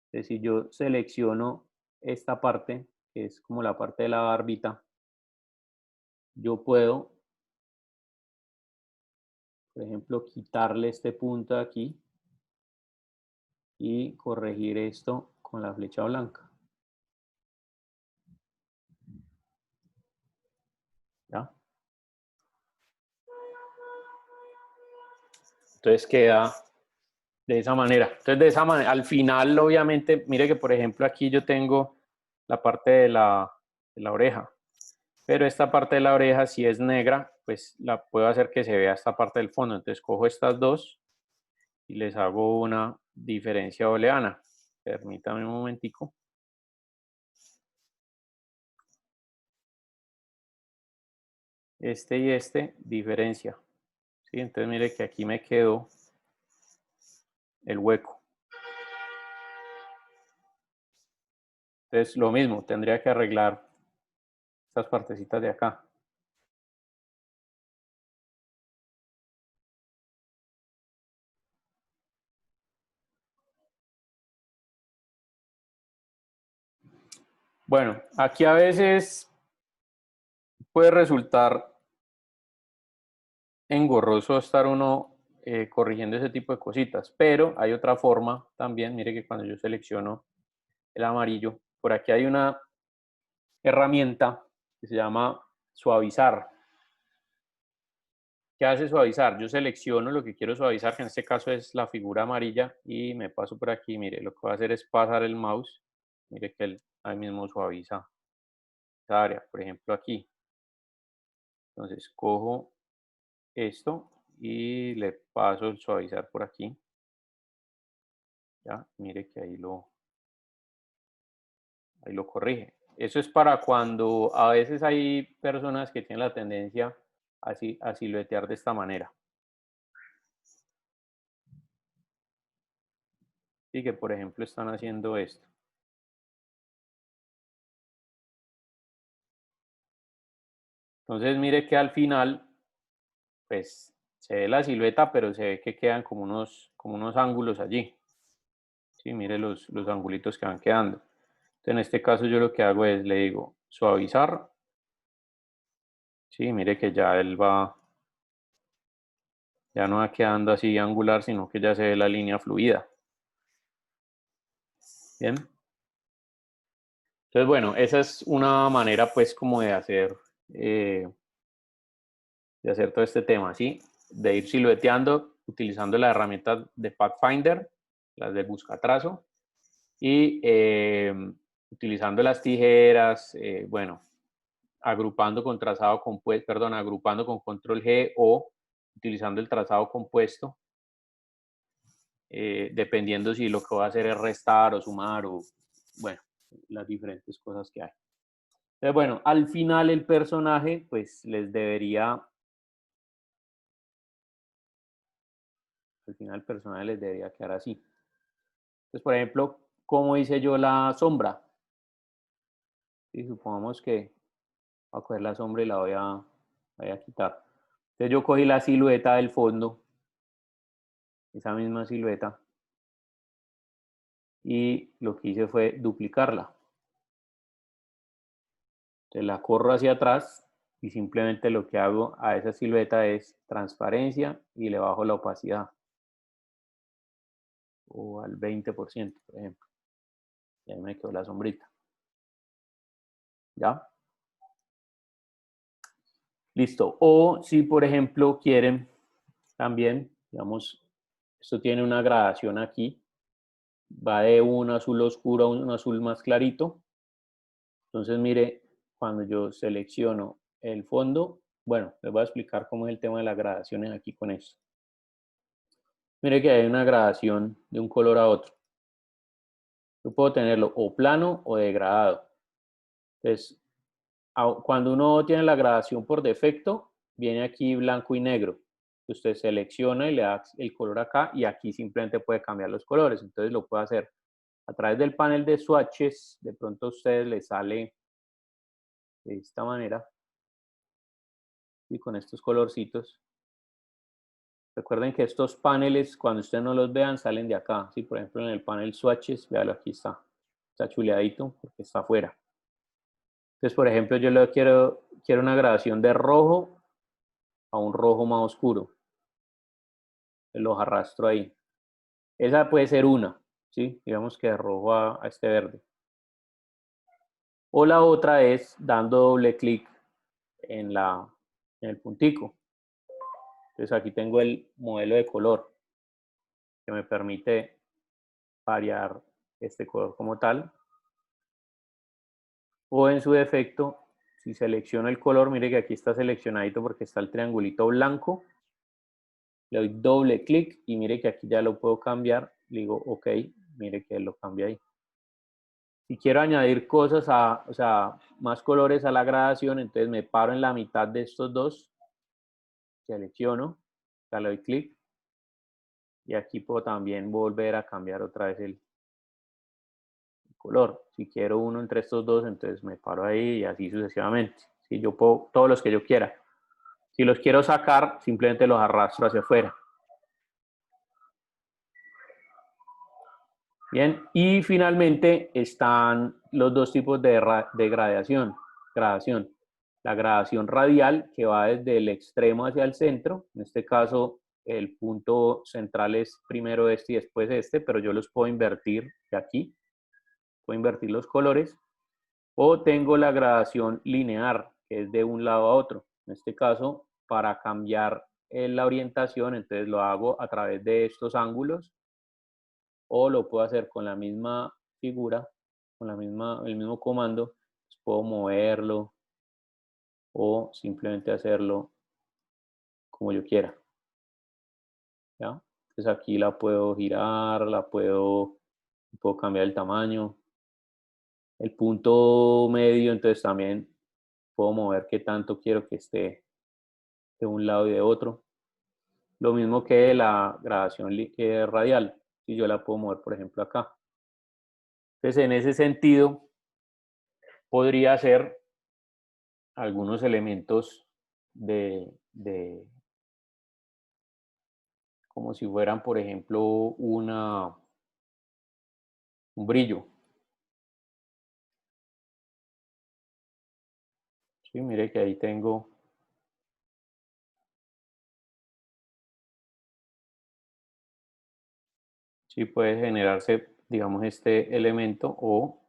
Entonces, si yo selecciono esta parte, que es como la parte de la barbita, yo puedo, por ejemplo, quitarle este punto de aquí y corregir esto con la flecha blanca. ¿Ya? Entonces queda de esa manera. Entonces, de esa manera, al final, obviamente, mire que, por ejemplo, aquí yo tengo la parte de la oreja. Pero esta parte de la oreja, si es negra, pues la puedo hacer que se vea esta parte del fondo. Entonces cojo estas dos y les hago una diferencia booleana. Permítame un momentico. Este y este, diferencia. ¿Sí? Entonces mire que aquí me quedó el hueco. Entonces lo mismo, tendría que arreglar estas partecitas de acá. Bueno, aquí a veces puede resultar engorroso estar uno corrigiendo ese tipo de cositas, pero hay otra forma también. Mire que cuando yo selecciono el amarillo, por aquí hay una herramienta que se llama suavizar. ¿Qué hace suavizar? Yo selecciono lo que quiero suavizar, que en este caso es la figura amarilla, y me paso por aquí. Mire, lo que voy a hacer es pasar el mouse. Mire que él ahí mismo suaviza esa área, por ejemplo aquí. Entonces cojo esto y le paso el suavizar por aquí. Ya, mire que ahí lo corrige. Eso es para cuando a veces hay personas que tienen la tendencia a siluetear de esta manera. Y que, por ejemplo, están haciendo esto. Entonces, mire que al final, pues, se ve la silueta, pero se ve que quedan como unos ángulos allí. Sí, mire los angulitos que van quedando. Entonces, en este caso yo lo que hago es, le digo, suavizar. Sí, mire que ya él va, ya no va quedando así angular, sino que ya se ve la línea fluida. Bien. Entonces, bueno, esa es una manera, pues, como eh, de hacer todo este tema, ¿sí? De ir silueteando utilizando las herramientas de Pathfinder, las de buscatrazo, y utilizando las tijeras, bueno, agrupando con trazado compuesto, perdón, agrupando con control G o utilizando el trazado compuesto, dependiendo si lo que voy a hacer es restar o sumar o, bueno, las diferentes cosas que hay. Entonces, bueno, al final el personaje, pues les debería, al final el personaje les debería quedar así. Entonces, por ejemplo, ¿cómo hice yo la sombra? ¿Sí? Supongamos que voy a coger la sombra y la voy a quitar. Entonces yo cogí la silueta del fondo, esa misma silueta, y lo que hice fue duplicarla. Entonces la corro hacia atrás y simplemente lo que hago a esa silueta es transparencia y le bajo la opacidad. O al 20%, por ejemplo. Y ahí me quedó la sombrita. ¿Ya? Listo. O si, por ejemplo, quieren también, digamos, esto tiene una gradación aquí, va de un azul oscuro a un azul más clarito. Entonces, mire, cuando yo selecciono el fondo, bueno, les voy a explicar cómo es el tema de las gradaciones aquí con esto. Mire que hay una gradación de un color a otro. Yo puedo tenerlo o plano o degradado. Entonces, cuando uno tiene la gradación por defecto, viene aquí blanco y negro. Usted selecciona y le da el color acá y aquí simplemente puede cambiar los colores. Entonces lo puede hacer a través del panel de swatches. De pronto a ustedes les sale de esta manera y con estos colorcitos. Recuerden que estos paneles, cuando ustedes no los vean, salen de acá. ¿Sí? Por ejemplo, en el panel swatches, véalo, aquí está. Está chuleadito porque está afuera. Entonces, por ejemplo, yo quiero una gradación de rojo a un rojo más oscuro. Los arrastro ahí. Esa puede ser una, ¿sí? Digamos que de rojo a este verde. O la otra es dando doble clic en, en el puntico. Entonces aquí tengo el modelo de color que me permite variar este color como tal. O en su defecto, si selecciono el color, mire que aquí está seleccionadito porque está el triangulito blanco. Le doy doble clic y mire que aquí ya lo puedo cambiar. Le digo, ok, mire que lo cambia ahí. Si quiero añadir cosas, o sea, más colores a la gradación, entonces me paro en la mitad de estos dos, selecciono, le doy clic y aquí puedo también volver a cambiar otra vez el color. Si quiero uno entre estos dos, entonces me paro ahí y así sucesivamente. Si yo puedo, todos los que yo quiera. Si los quiero sacar, simplemente los arrastro hacia afuera. Bien, y finalmente están los dos tipos de gradación. La gradación radial, que va desde el extremo hacia el centro. En este caso, el punto central es primero este y después este, pero yo los puedo invertir de aquí. Puedo invertir los colores. O tengo la gradación lineal, que es de un lado a otro. En este caso, para cambiar la orientación, entonces lo hago a través de estos ángulos o lo puedo hacer con la misma figura, con el mismo comando, puedo moverlo o simplemente hacerlo como yo quiera. ¿Ya? Entonces aquí la puedo girar, puedo cambiar el tamaño. El punto medio, entonces también puedo mover qué tanto quiero que esté de un lado y de otro. Lo mismo que la grabación radial, y yo la puedo mover, por ejemplo, acá. Entonces, en ese sentido, podría ser algunos elementos de como si fueran, por ejemplo, un brillo. Sí, mire que ahí tengo. Sí, puede generarse, digamos, este elemento o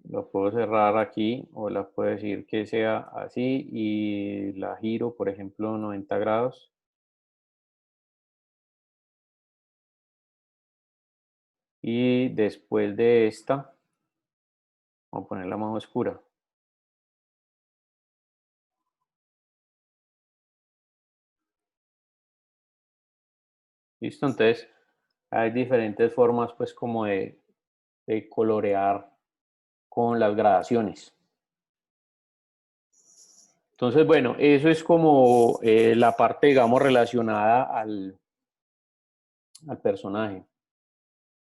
lo puedo cerrar aquí o la puedo decir que sea así y la giro, por ejemplo, 90 grados. Y después de esta, vamos a ponerla más oscura. Listo, entonces hay diferentes formas pues como de colorear con las gradaciones. Entonces, bueno, eso es como la parte, digamos, relacionada al personaje.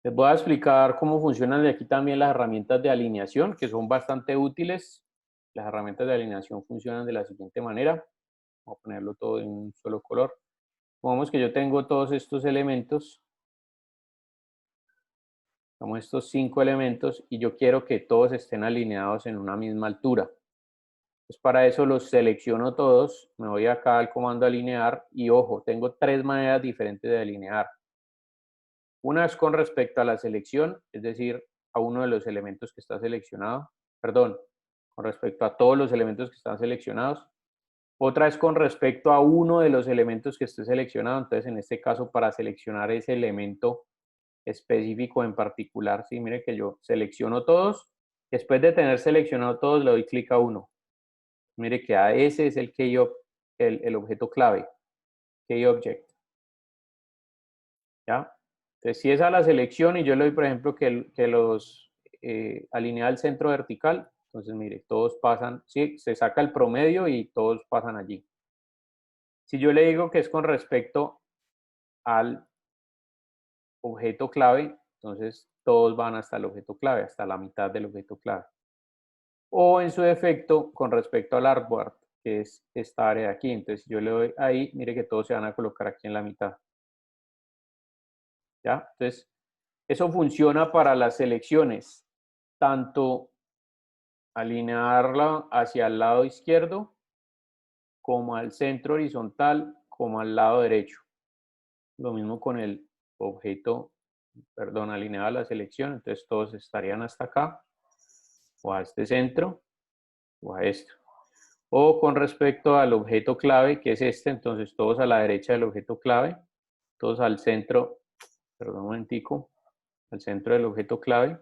Les voy a explicar cómo funcionan de aquí también las herramientas de alineación, que son bastante útiles. Las herramientas de alineación funcionan de la siguiente manera. Voy a ponerlo todo en un solo color. Supongamos que yo tengo todos estos elementos, como estos 5 elementos, y yo quiero que todos estén alineados en una misma altura. Pues para eso los selecciono todos, me voy acá al comando alinear y ojo, tengo 3 maneras diferentes de alinear. Una es con respecto a la selección, es decir, a uno de los elementos que está seleccionado, perdón, con respecto a todos los elementos que están seleccionados. Otra es con respecto a uno de los elementos que esté seleccionado, entonces en este caso para seleccionar ese elemento específico en particular, sí, mire que yo selecciono todos, después de tener seleccionado todos le doy clic a uno. Mire que a ese es el objeto clave, key object. ¿Ya? Entonces, si es a la selección y yo le doy, por ejemplo, que los alinea al centro vertical, entonces mire, todos pasan, sí, se saca el promedio y todos pasan allí. Si yo le digo que es con respecto al objeto clave, entonces todos van hasta el objeto clave, hasta la mitad del objeto clave. O en su defecto, con respecto al artboard, que es esta área de aquí. Entonces, si yo le doy ahí, mire que todos se van a colocar aquí en la mitad. ¿Ya? Entonces, eso funciona para las selecciones, tanto alinearla hacia el lado izquierdo, como al centro horizontal, como al lado derecho. Lo mismo con el objeto, perdón, alineado a la selección, entonces todos estarían hasta acá, o a este centro, o a esto. O con respecto al objeto clave, que es este, entonces todos a la derecha del objeto clave, todos al centro, perdón un momentico, al centro del objeto clave,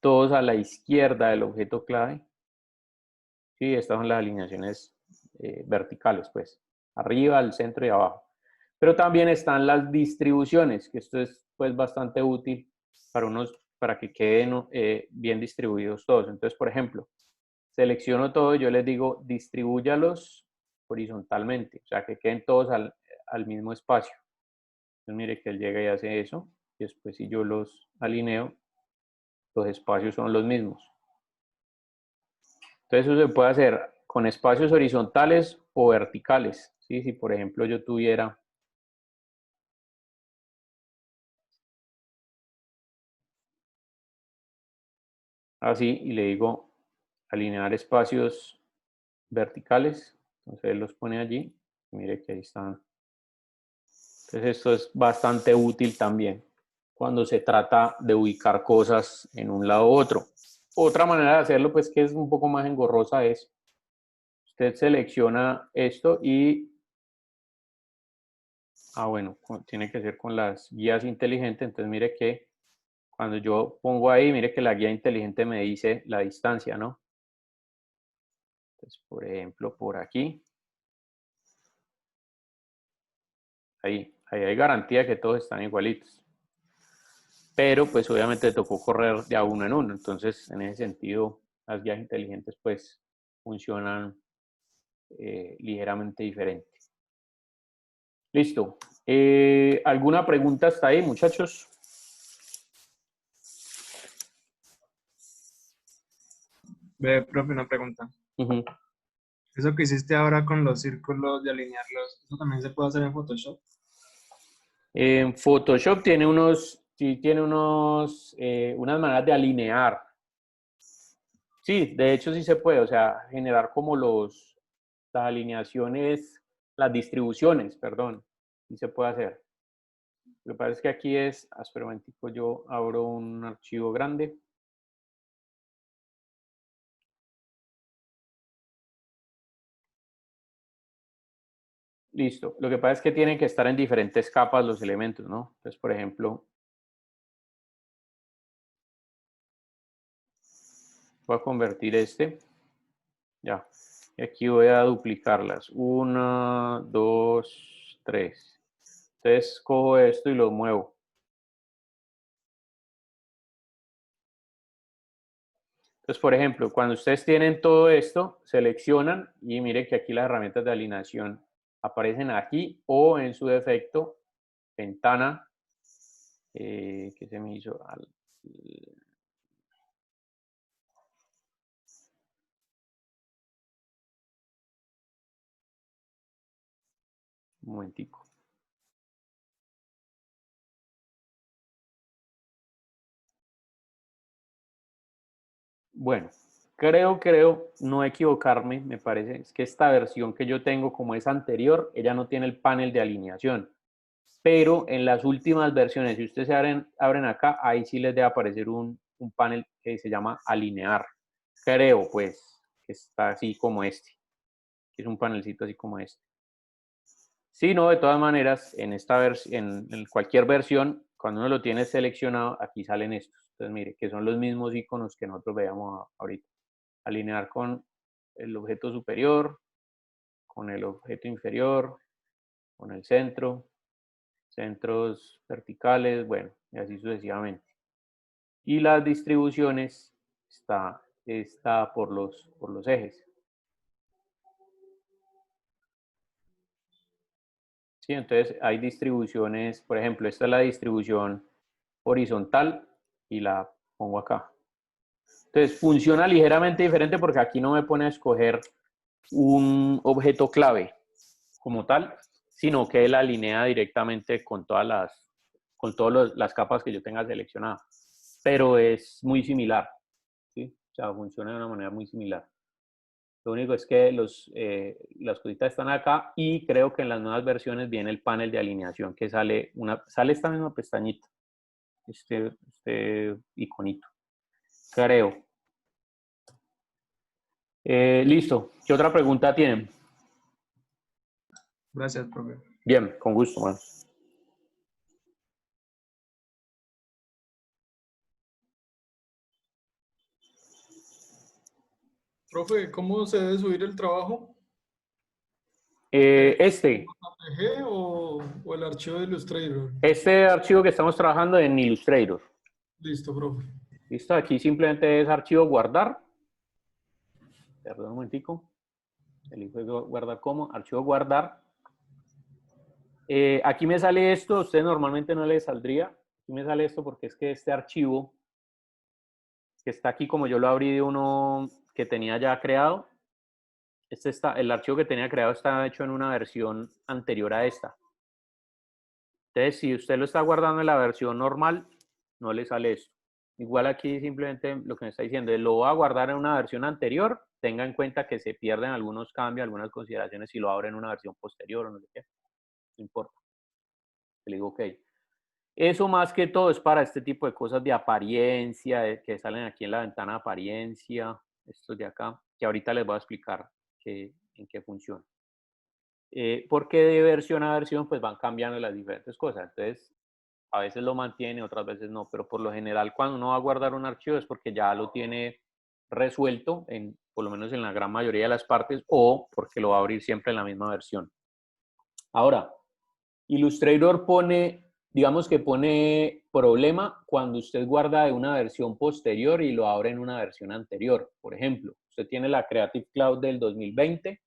todos a la izquierda del objeto clave. Sí, estas son las alineaciones verticales, pues, arriba, al centro y abajo. Pero también están las distribuciones, que esto es pues bastante útil para que queden bien distribuidos todos. Entonces, por ejemplo, selecciono todo y yo les digo distribúyalos horizontalmente, o sea, que queden todos al mismo espacio. Entonces, mire que él llega y hace eso, y después si yo los alineo, los espacios son los mismos. Entonces eso se puede hacer con espacios horizontales o verticales. ¿Sí? Si por ejemplo yo tuviera así y le digo alinear espacios verticales, entonces él los pone allí. Mire que ahí están. Entonces esto es bastante útil también cuando se trata de ubicar cosas en un lado u otro. Otra manera de hacerlo, pues que es un poco más engorrosa, es usted selecciona esto y bueno, tiene que ser con las guías inteligentes. Entonces, mire que cuando yo pongo ahí, mire que la guía inteligente me dice la distancia, ¿no? Entonces, por ejemplo, por aquí. Ahí hay garantía que todos están igualitos. Pero, pues, obviamente tocó correr de a uno en uno. Entonces, en ese sentido, las guías inteligentes, pues, funcionan ligeramente diferente. Listo. ¿Alguna pregunta hasta ahí, muchachos? Ve, profe, una pregunta. Eso que hiciste ahora con los círculos de alinearlos, ¿eso también se puede hacer en Photoshop? En Photoshop tiene unas maneras de alinear. Sí, de hecho sí se puede, o sea, generar como las alineaciones, las distribuciones, perdón, sí se puede hacer. Lo que pasa es que aquí espera un momentico, yo abro un archivo grande. Listo. Lo que pasa es que tienen que estar en diferentes capas los elementos, ¿no? Entonces, por ejemplo, voy a convertir ya. Y aquí voy a duplicarlas. 1, 2, 3. Entonces, cojo esto y lo muevo. Entonces, por ejemplo, cuando ustedes tienen todo esto, seleccionan y mire que aquí las herramientas de alineación aparecen aquí o en su defecto, ventana, que se me hizo un momentico. Bueno, creo no equivocarme, me parece, es que esta versión que yo tengo como es anterior, ella no tiene el panel de alineación, pero en las últimas versiones, si ustedes se abren acá, ahí sí les debe aparecer un panel que se llama alinear. Creo, pues, que está así como este, que es un panelcito así como este. Si no, de todas maneras, en cualquier versión, cuando uno lo tiene seleccionado, aquí salen estos. Entonces, mire, que son los mismos iconos que nosotros veíamos ahorita. Alinear con el objeto superior, con el objeto inferior, con el centro, centros verticales, bueno, y así sucesivamente. Y las distribuciones está por los ejes. Sí, entonces hay distribuciones, por ejemplo, esta es la distribución horizontal y la pongo acá. Entonces funciona ligeramente diferente porque aquí no me pone a escoger un objeto clave como tal, sino que él alinea directamente con todas las capas que yo tenga seleccionadas. Pero es muy similar, ¿sí? O sea, funciona de una manera muy similar. Lo único es que las cositas están acá y creo que en las nuevas versiones viene el panel de alineación que sale esta misma pestañita, este iconito, creo. Listo. ¿Qué otra pregunta tienen? Gracias, profe. Bien, con gusto, man. Profe, ¿cómo se debe subir el trabajo? Este ¿JPG o el archivo de Illustrator? archivo que estamos trabajando en Illustrator. Listo, profe. Listo, aquí simplemente es archivo guardar. Perdón un momentico. Elijo guardar como archivo guardar. Aquí me sale esto, a usted normalmente no le saldría. Aquí me sale esto porque es que este archivo que está aquí, como yo lo abrí de uno que tenía ya creado, el archivo que tenía creado está hecho en una versión anterior a esta. Entonces, si usted lo está guardando en la versión normal, no le sale esto. Igual aquí simplemente lo que me está diciendo es lo va a guardar en una versión anterior, tenga en cuenta que se pierden algunos cambios, algunas consideraciones si lo abre en una versión posterior o no sé qué. No importa. Le digo, ok. Eso más que todo es para este tipo de cosas de apariencia, que salen aquí en la ventana de apariencia, estos de acá, que ahorita les voy a explicar en qué funciona. porque de versión a versión pues van cambiando las diferentes cosas. Entonces, a veces lo mantiene, otras veces no, pero por lo general cuando uno va a guardar un archivo es porque ya lo tiene resuelto, por lo menos en la gran mayoría de las partes, o porque lo va a abrir siempre en la misma versión. Ahora, Illustrator pone, digamos que pone problema cuando usted guarda de una versión posterior y lo abre en una versión anterior. Por ejemplo, usted tiene la Creative Cloud del 2020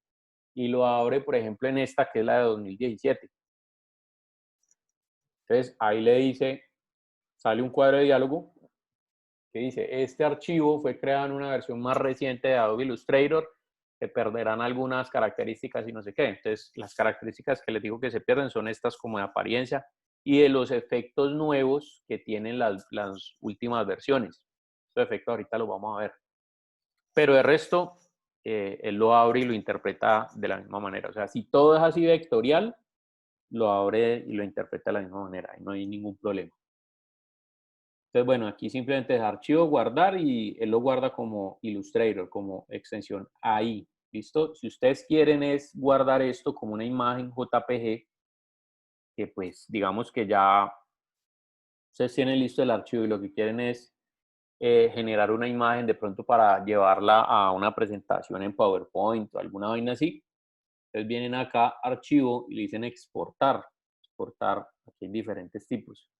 y lo abre, por ejemplo, en esta que es la de 2017. Entonces, ahí le dice, sale un cuadro de diálogo que dice, este archivo fue creado en una versión más reciente de Adobe Illustrator, se perderán algunas características y no sé qué. Entonces, las características que les digo que se pierden son estas como de apariencia y de los efectos nuevos que tienen las últimas versiones. Estos efectos ahorita los vamos a ver. Pero de resto, él lo abre y lo interpreta de la misma manera. O sea, si todo es así vectorial, lo abre y lo interpreta de la misma manera y no hay ningún problema. Entonces, bueno, aquí simplemente es archivo, guardar y él lo guarda como Illustrator, como extensión ahí. ¿Listo? Si ustedes quieren es guardar esto como una imagen JPG, que pues digamos que ya ustedes tienen listo el archivo y lo que quieren es generar una imagen de pronto para llevarla a una presentación en PowerPoint o alguna vaina así. Entonces vienen acá, archivo, y le dicen exportar. Exportar, aquí hay diferentes tipos,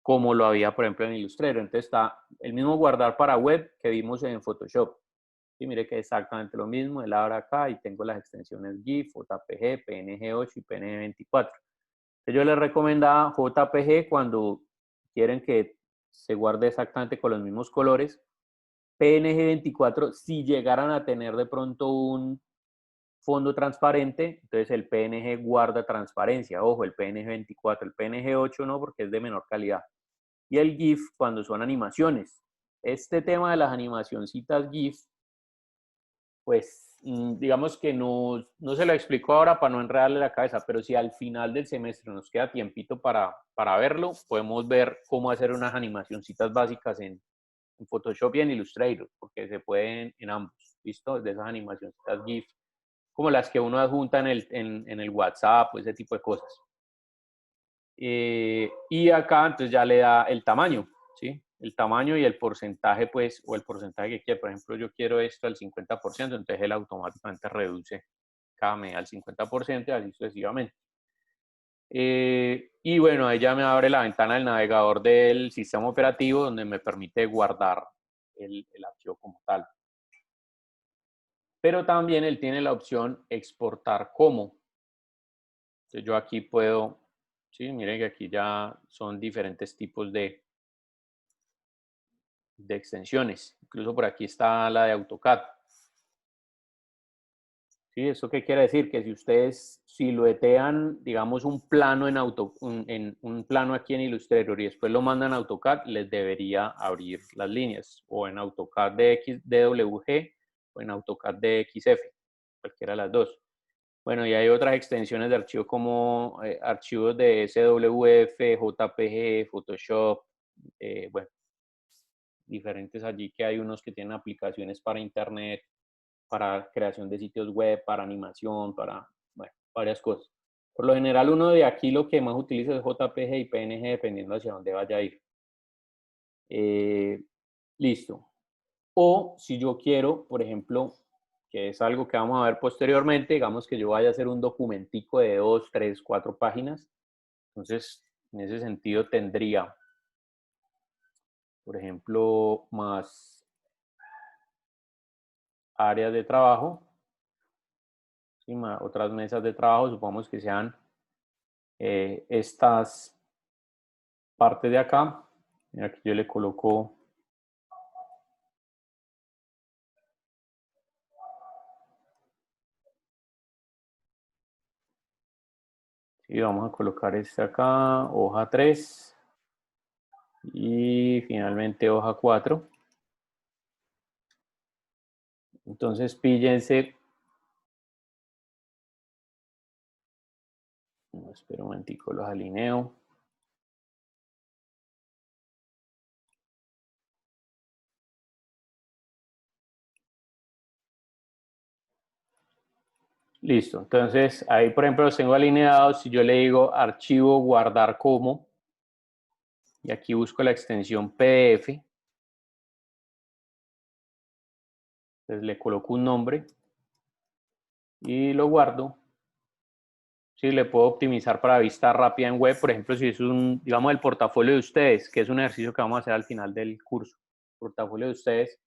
como lo había, por ejemplo, en Illustrator. Entonces está el mismo guardar para web que vimos en Photoshop. Y mire que es exactamente lo mismo. Él abre acá y tengo las extensiones GIF, JPG, PNG8 y PNG24. Entonces yo les recomendaba JPG cuando quieren que se guarde exactamente con los mismos colores. PNG24 si llegaran a tener de pronto un fondo transparente, entonces el PNG guarda transparencia. Ojo, el PNG24, el PNG8 no, porque es de menor calidad. Y el GIF cuando son animaciones. Este tema de las animacioncitas GIF, pues digamos que no se lo explico ahora para no enredarle la cabeza, pero si al final del semestre nos queda tiempito para verlo, podemos ver cómo hacer unas animacioncitas básicas en Photoshop y en Illustrator, porque se pueden en ambos, ¿listo? De esas animacioncitas GIF, como las que uno adjunta en el WhatsApp, ese tipo de cosas. Y acá entonces ya le da el tamaño, ¿sí? El tamaño y el porcentaje, pues, o el porcentaje que quiere. Por ejemplo, yo quiero esto al 50%, entonces él automáticamente reduce cada mes al 50% y así sucesivamente. Y bueno, ahí ya me abre la ventana del navegador del sistema operativo donde me permite guardar el archivo como tal. Pero también él tiene la opción exportar como. Entonces yo aquí puedo, sí, miren que aquí ya son diferentes tipos de extensiones. Incluso por aquí está la de AutoCAD. ¿Sí? ¿Eso qué quiere decir? Que si ustedes siluetean, digamos, un plano un plano aquí en Illustrator y después lo mandan a AutoCAD, les debería abrir las líneas, o en AutoCAD DWG o en AutoCAD DXF, cualquiera de las dos. Bueno, y hay otras extensiones de archivo como archivos de SWF, JPG, Photoshop, bueno, diferentes allí que hay unos que tienen aplicaciones para internet, para creación de sitios web, para animación, para, bueno, varias cosas. Por lo general uno de aquí lo que más utiliza es JPG y PNG dependiendo hacia dónde vaya a ir. Listo. O si yo quiero, por ejemplo, que es algo que vamos a ver posteriormente, digamos que yo vaya a hacer un documentico de 2, 3, 4 páginas. Entonces, en ese sentido tendría, por ejemplo, más áreas de trabajo, ¿sí? Otras mesas de trabajo, supongamos que sean estas partes de acá. Aquí yo le coloco y vamos a colocar este acá, hoja 3 y finalmente hoja 4. Entonces píllense, espera un momentico, los alineo. Listo. Entonces, ahí, por ejemplo, los tengo alineados. Si yo le digo archivo guardar como, y aquí busco la extensión PDF, entonces le coloco un nombre y lo guardo. Sí, le puedo optimizar para vista rápida en web, por ejemplo, si es digamos, el portafolio de ustedes, que es un ejercicio que vamos a hacer al final del curso. Portafolio de ustedes,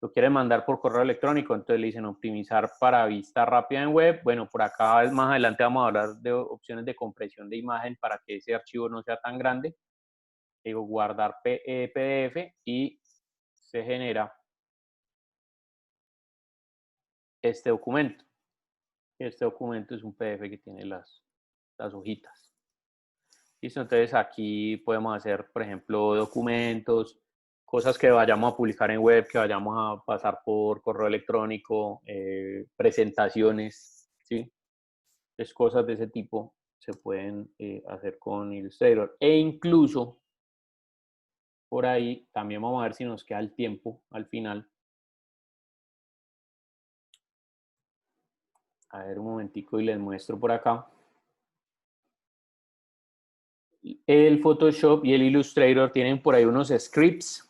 lo quieren mandar por correo electrónico, entonces le dicen optimizar para vista rápida en web. Bueno, por acá más adelante vamos a hablar de opciones de compresión de imagen para que ese archivo no sea tan grande. Digo guardar PDF y se genera este documento. Este documento es un PDF que tiene las hojitas. Listo, entonces aquí podemos hacer, por ejemplo, documentos, cosas que vayamos a publicar en web, que vayamos a pasar por correo electrónico, presentaciones, ¿sí? Entonces, cosas de ese tipo se pueden hacer con Illustrator. E incluso, por ahí, también vamos a ver si nos queda el tiempo al final. A ver, un momentico y les muestro por acá. El Photoshop y el Illustrator tienen por ahí unos scripts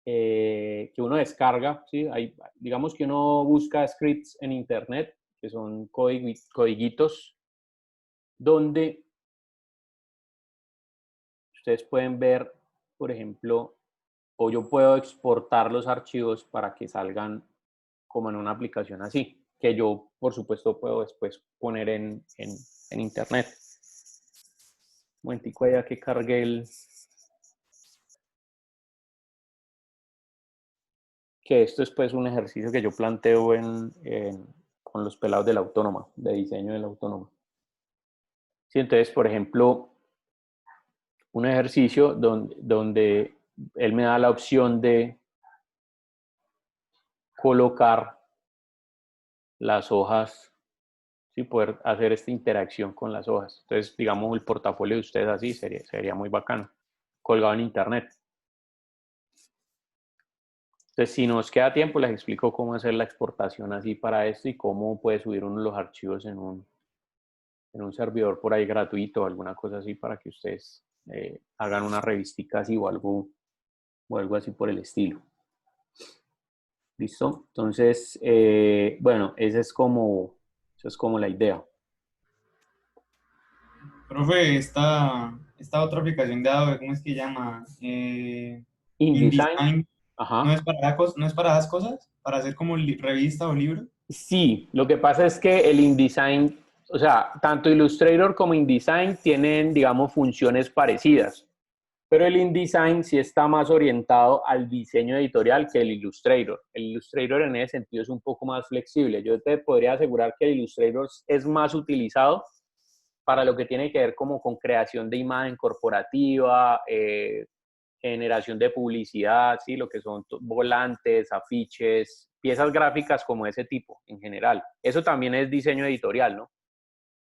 que uno descarga, ¿sí? Digamos que uno busca scripts en internet, que son codiguitos, donde ustedes pueden ver, por ejemplo, o yo puedo exportar los archivos para que salgan como en una aplicación así, que yo, por supuesto, puedo después poner en internet. Un momentico allá que cargue que esto es pues un ejercicio que yo planteo con los pelados de la autónoma, de diseño de la autónoma. Sí, entonces, por ejemplo, un ejercicio donde él me da la opción de colocar las hojas, sí, poder hacer esta interacción con las hojas. Entonces, digamos, el portafolio de ustedes así sería muy bacano, colgado en internet. Entonces, si nos queda tiempo, les explico cómo hacer la exportación así para esto y cómo puede subir uno los archivos en un servidor por ahí gratuito o alguna cosa así para que ustedes hagan una revistica así o algo así por el estilo. ¿Listo? Entonces, bueno, esa es como la idea. Profe, esta otra aplicación de Adobe, ¿cómo es que llama? InDesign, InDesign, ¿no ajá. es para, no es para esas cosas? ¿Para hacer como revista o libro? Sí, lo que pasa es que el InDesign, o sea, tanto Illustrator como InDesign tienen, digamos, funciones parecidas. Pero el InDesign sí está más orientado al diseño editorial que el Illustrator. El Illustrator en ese sentido es un poco más flexible. Yo te podría asegurar que el Illustrator es más utilizado para lo que tiene que ver como con creación de imagen corporativa, generación de publicidad, ¿sí? Lo que son volantes, afiches, piezas gráficas como ese tipo en general. Eso también es diseño editorial, ¿no?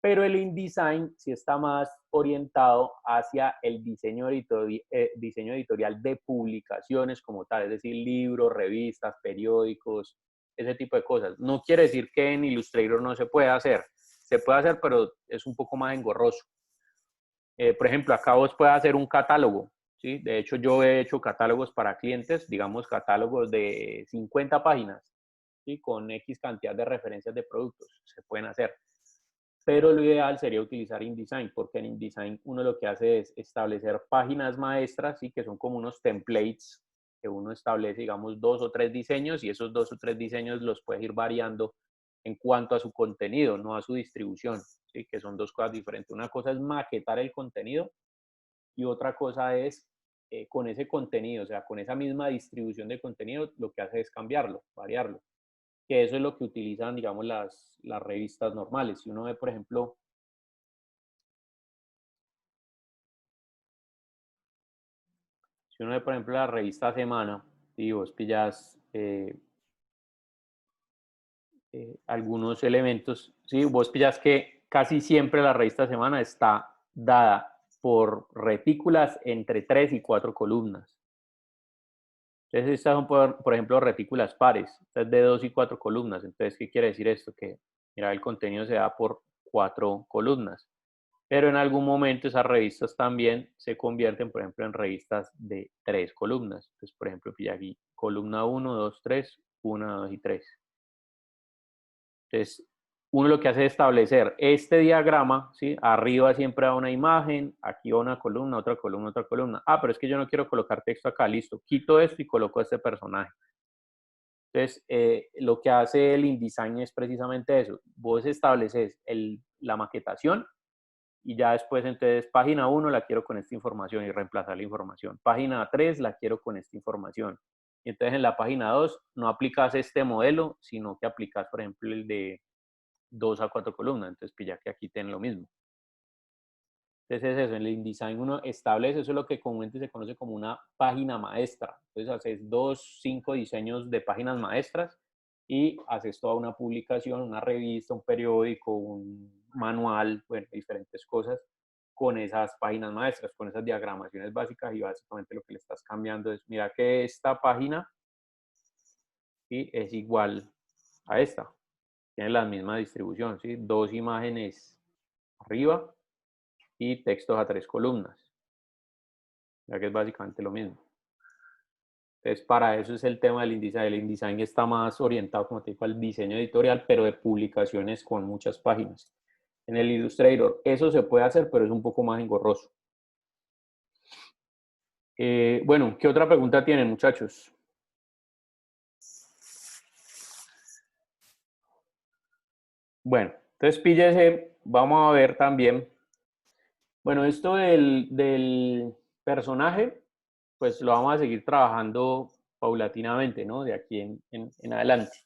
Pero el InDesign sí está más orientado hacia el diseño editorial de publicaciones como tal, es decir, libros, revistas, periódicos, ese tipo de cosas. No quiere decir que en Illustrator no se pueda hacer, se puede hacer, pero es un poco más engorroso. Por ejemplo, acá vos puedes hacer un catálogo, ¿sí? De hecho, yo he hecho catálogos para clientes, digamos catálogos de 50 páginas, ¿sí? Con X cantidad de referencias de productos, se pueden hacer. Pero lo ideal sería utilizar InDesign, porque en InDesign uno lo que hace es establecer páginas maestras, ¿sí? Que son como unos templates que uno establece, digamos, 2 o 3 diseños y esos 2 o 3 diseños los puede ir variando en cuanto a su contenido, no a su distribución, ¿sí? Que son dos cosas diferentes. Una cosa es maquetar el contenido y otra cosa es con ese contenido, o sea, con esa misma distribución de contenido, lo que hace es cambiarlo, variarlo. Que eso es lo que utilizan, digamos, las revistas normales. Si uno ve, por ejemplo, la revista Semana, y vos pillas algunos elementos, ¿sí? Vos pillas que casi siempre la revista Semana está dada por retículas entre 3 y 4 columnas. Entonces, estas son, por ejemplo, retículas pares, estas de 2 y 4 columnas. Entonces, ¿qué quiere decir esto? Que Mira, el contenido se da por 4 columnas. Pero en algún momento esas revistas también se convierten, por ejemplo, en revistas de 3 columnas. Entonces, por ejemplo, pilla aquí, columna 1, 2, 3, 1, 2 y 3. Entonces, uno lo que hace es establecer este diagrama, ¿sí? Arriba siempre va una imagen, aquí va una columna, otra columna, otra columna. Ah, pero es que yo no quiero colocar texto acá, listo. Quito esto y coloco este personaje. Entonces, lo que hace el InDesign es precisamente eso. Vos estableces la maquetación y ya después, entonces, página 1 la quiero con esta información y reemplazar la información. Página 3 la quiero con esta información. Y entonces, en la página 2 no aplicas este modelo, sino que aplicas, por ejemplo, el de 2 a 4 columnas. Entonces, pilla que aquí tienen lo mismo. Entonces, es eso, en el InDesign uno establece, eso es lo que comúnmente se conoce como una página maestra. Entonces, haces 2, 5 diseños de páginas maestras y haces toda una publicación, una revista, un periódico, un manual, bueno, diferentes cosas con esas páginas maestras, con esas diagramaciones básicas y básicamente lo que le estás cambiando es, mira que esta página ¿sí? Es igual a esta, tiene la misma distribución, ¿sí? 2 imágenes arriba y textos a 3 columnas, ya que es básicamente lo mismo. Entonces, para eso es el tema del InDesign. El InDesign está más orientado, como te digo, al diseño editorial, pero de publicaciones con muchas páginas. En el Illustrator eso se puede hacer, pero es un poco más engorroso. Bueno, ¿qué otra pregunta tienen, muchachos? Bueno, entonces píllese, vamos a ver también. Bueno, esto del personaje, pues lo vamos a seguir trabajando paulatinamente, ¿no? De aquí en adelante.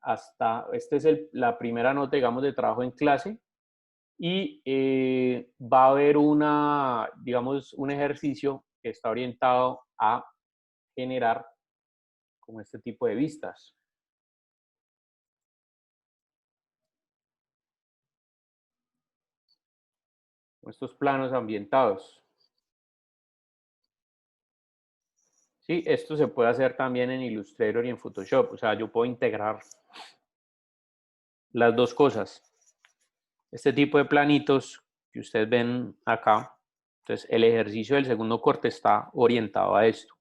Esta es la primera nota, digamos, de trabajo en clase y va a haber digamos, un ejercicio que está orientado a generar como este tipo de vistas. Estos planos ambientados. Sí, esto se puede hacer también en Illustrator y en Photoshop. O sea, yo puedo integrar las dos cosas. Este tipo de planitos que ustedes ven acá, entonces el ejercicio del segundo corte está orientado a esto.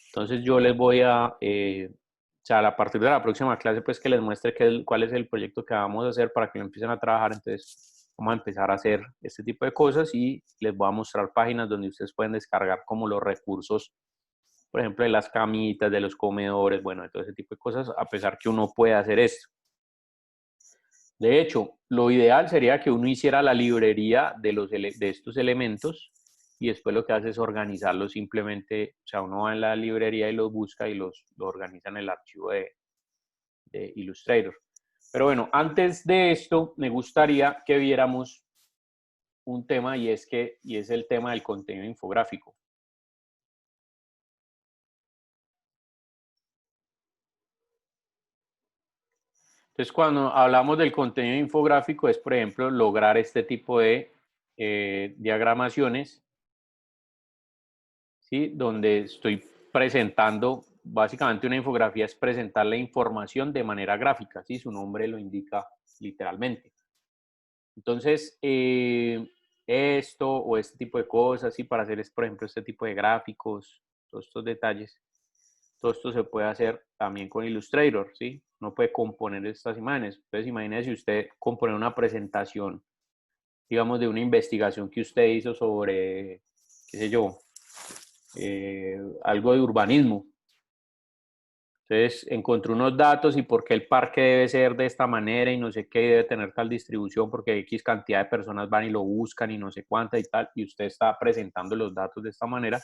Entonces yo les voy a, o sea, a partir de la próxima clase, pues que les muestre cuál es el proyecto que vamos a hacer para que lo empiecen a trabajar. Entonces vamos a empezar a hacer este tipo de cosas y les voy a mostrar páginas donde ustedes pueden descargar como los recursos, por ejemplo, de las camitas, de los comedores, bueno, de todo ese tipo de cosas, a pesar que uno puede hacer esto. De hecho, lo ideal sería que uno hiciera la librería de estos elementos y después lo que hace es organizarlos simplemente, o sea, uno va en la librería y los busca y lo organiza en el archivo de Illustrator. Pero bueno, antes de esto, me gustaría que viéramos un tema y es el tema del contenido infográfico. Entonces, cuando hablamos del contenido infográfico es, por ejemplo, lograr este tipo de diagramaciones, ¿sí? Donde estoy presentando, básicamente una infografía es presentar la información de manera gráfica, ¿sí? Su nombre lo indica literalmente. Entonces, esto o este tipo de cosas, ¿sí? Para hacer, por ejemplo, este tipo de gráficos, todos estos detalles, todo esto se puede hacer también con Illustrator, ¿sí? Uno puede componer estas imágenes. Entonces, imagínese usted componer una presentación, digamos, de una investigación que usted hizo sobre, qué sé yo, algo de urbanismo. Entonces, encontró unos datos y por qué el parque debe ser de esta manera y no sé qué, debe tener tal distribución porque X cantidad de personas van y lo buscan y no sé cuánta y tal, y usted está presentando los datos de esta manera,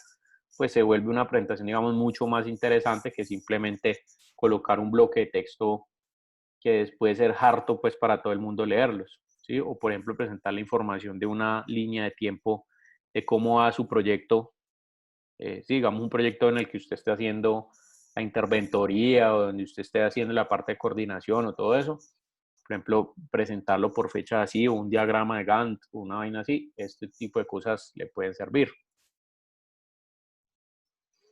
pues se vuelve una presentación, digamos, mucho más interesante que simplemente colocar un bloque de texto que puede ser harto, pues, para todo el mundo leerlos, ¿sí? O, por ejemplo, presentar la información de una línea de tiempo de cómo va su proyecto, sí, digamos, un proyecto en el que usted esté haciendo la interventoría o donde usted esté haciendo la parte de coordinación o todo eso. Por ejemplo, presentarlo por fecha así o un diagrama de Gantt o una vaina así, este tipo de cosas le pueden servir.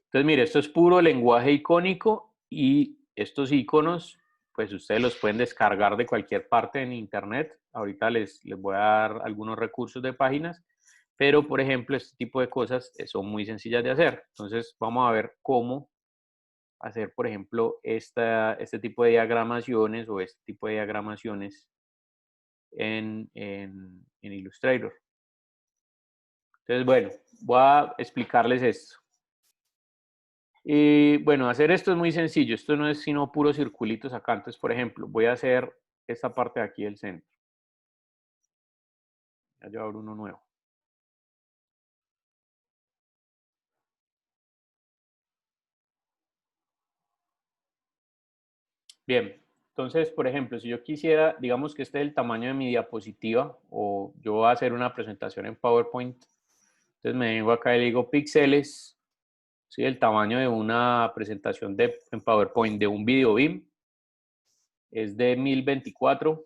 Entonces, mire, esto es puro lenguaje icónico y estos iconos pues ustedes los pueden descargar de cualquier parte en internet. Ahorita les voy a dar algunos recursos de páginas, pero por ejemplo este tipo de cosas son muy sencillas de hacer. Entonces vamos a ver cómo hacer, por ejemplo, este tipo de diagramaciones o este tipo de diagramaciones en Illustrator. Entonces, bueno, voy a explicarles esto. Y bueno, hacer esto es muy sencillo. Esto no es sino puros circulitos acá. Entonces, por ejemplo, voy a hacer esta parte de aquí del centro. Ya yo abro uno nuevo. Bien, entonces, por ejemplo, si yo quisiera, digamos que este es el tamaño de mi diapositiva o yo voy a hacer una presentación en PowerPoint. Entonces me vengo acá y le digo píxeles, ¿sí? El tamaño de una presentación en PowerPoint de un video BIM es de 1024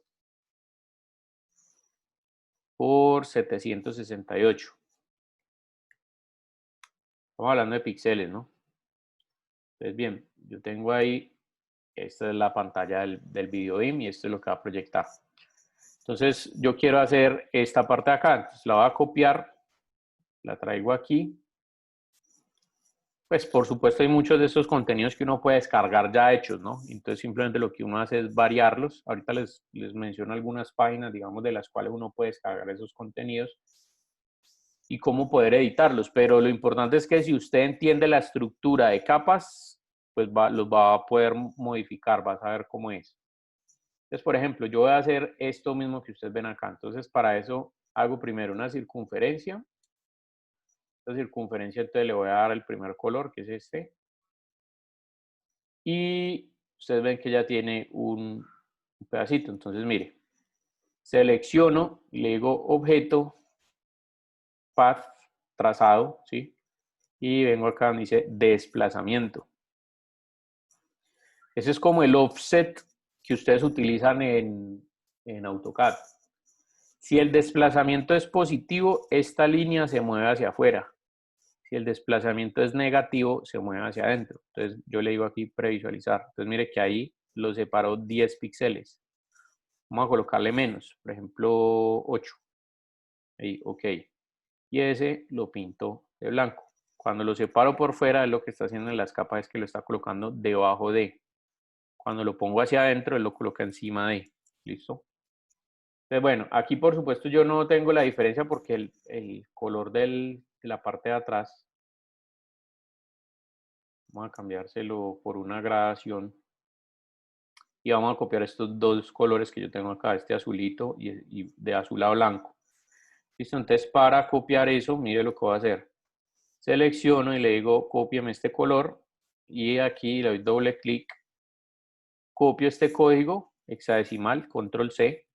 por 768. Estamos hablando de píxeles, ¿no? Entonces, bien, yo tengo ahí, esta es la pantalla del video BIM y esto es lo que va a proyectar. Entonces, yo quiero hacer esta parte de acá. Entonces, la voy a copiar, la traigo aquí. Pues, por supuesto, hay muchos de estos contenidos que uno puede descargar ya hechos, ¿no? Entonces, simplemente lo que uno hace es variarlos. Ahorita les menciono algunas páginas, digamos, de las cuales uno puede descargar esos contenidos y cómo poder editarlos. Pero lo importante es que si usted entiende la estructura de capas, pues los va a poder modificar, va a saber cómo es. Entonces, por ejemplo, yo voy a hacer esto mismo que ustedes ven acá. Entonces, para eso hago primero una circunferencia. Esta circunferencia, entonces le voy a dar el primer color, que es este. Y ustedes ven que ya tiene un pedacito. Entonces, mire, selecciono y le digo objeto, path, trazado, ¿sí? Y vengo acá donde dice desplazamiento. Ese es como el offset que ustedes utilizan en AutoCAD. Si el desplazamiento es positivo, esta línea se mueve hacia afuera. Si el desplazamiento es negativo, se mueve hacia adentro. Entonces, yo le digo aquí previsualizar. Entonces, mire que ahí lo separo 10 píxeles. Vamos a colocarle menos, por ejemplo, 8. Ahí, ok. Y ese lo pinto de blanco. Cuando lo separo por fuera, lo que está haciendo en las capas es que lo está colocando debajo de. Cuando lo pongo hacia adentro, él lo coloca encima de. ¿Listo? Entonces, bueno, aquí por supuesto yo no tengo la diferencia porque el color de la parte de atrás, vamos a cambiárselo por una gradación y vamos a copiar estos dos colores que yo tengo acá, este azulito y de azul a blanco. Listo, entonces para copiar eso, mire lo que voy a hacer. Selecciono y le digo cópiame este color y aquí le doy doble clic, copio este código hexadecimal, control C.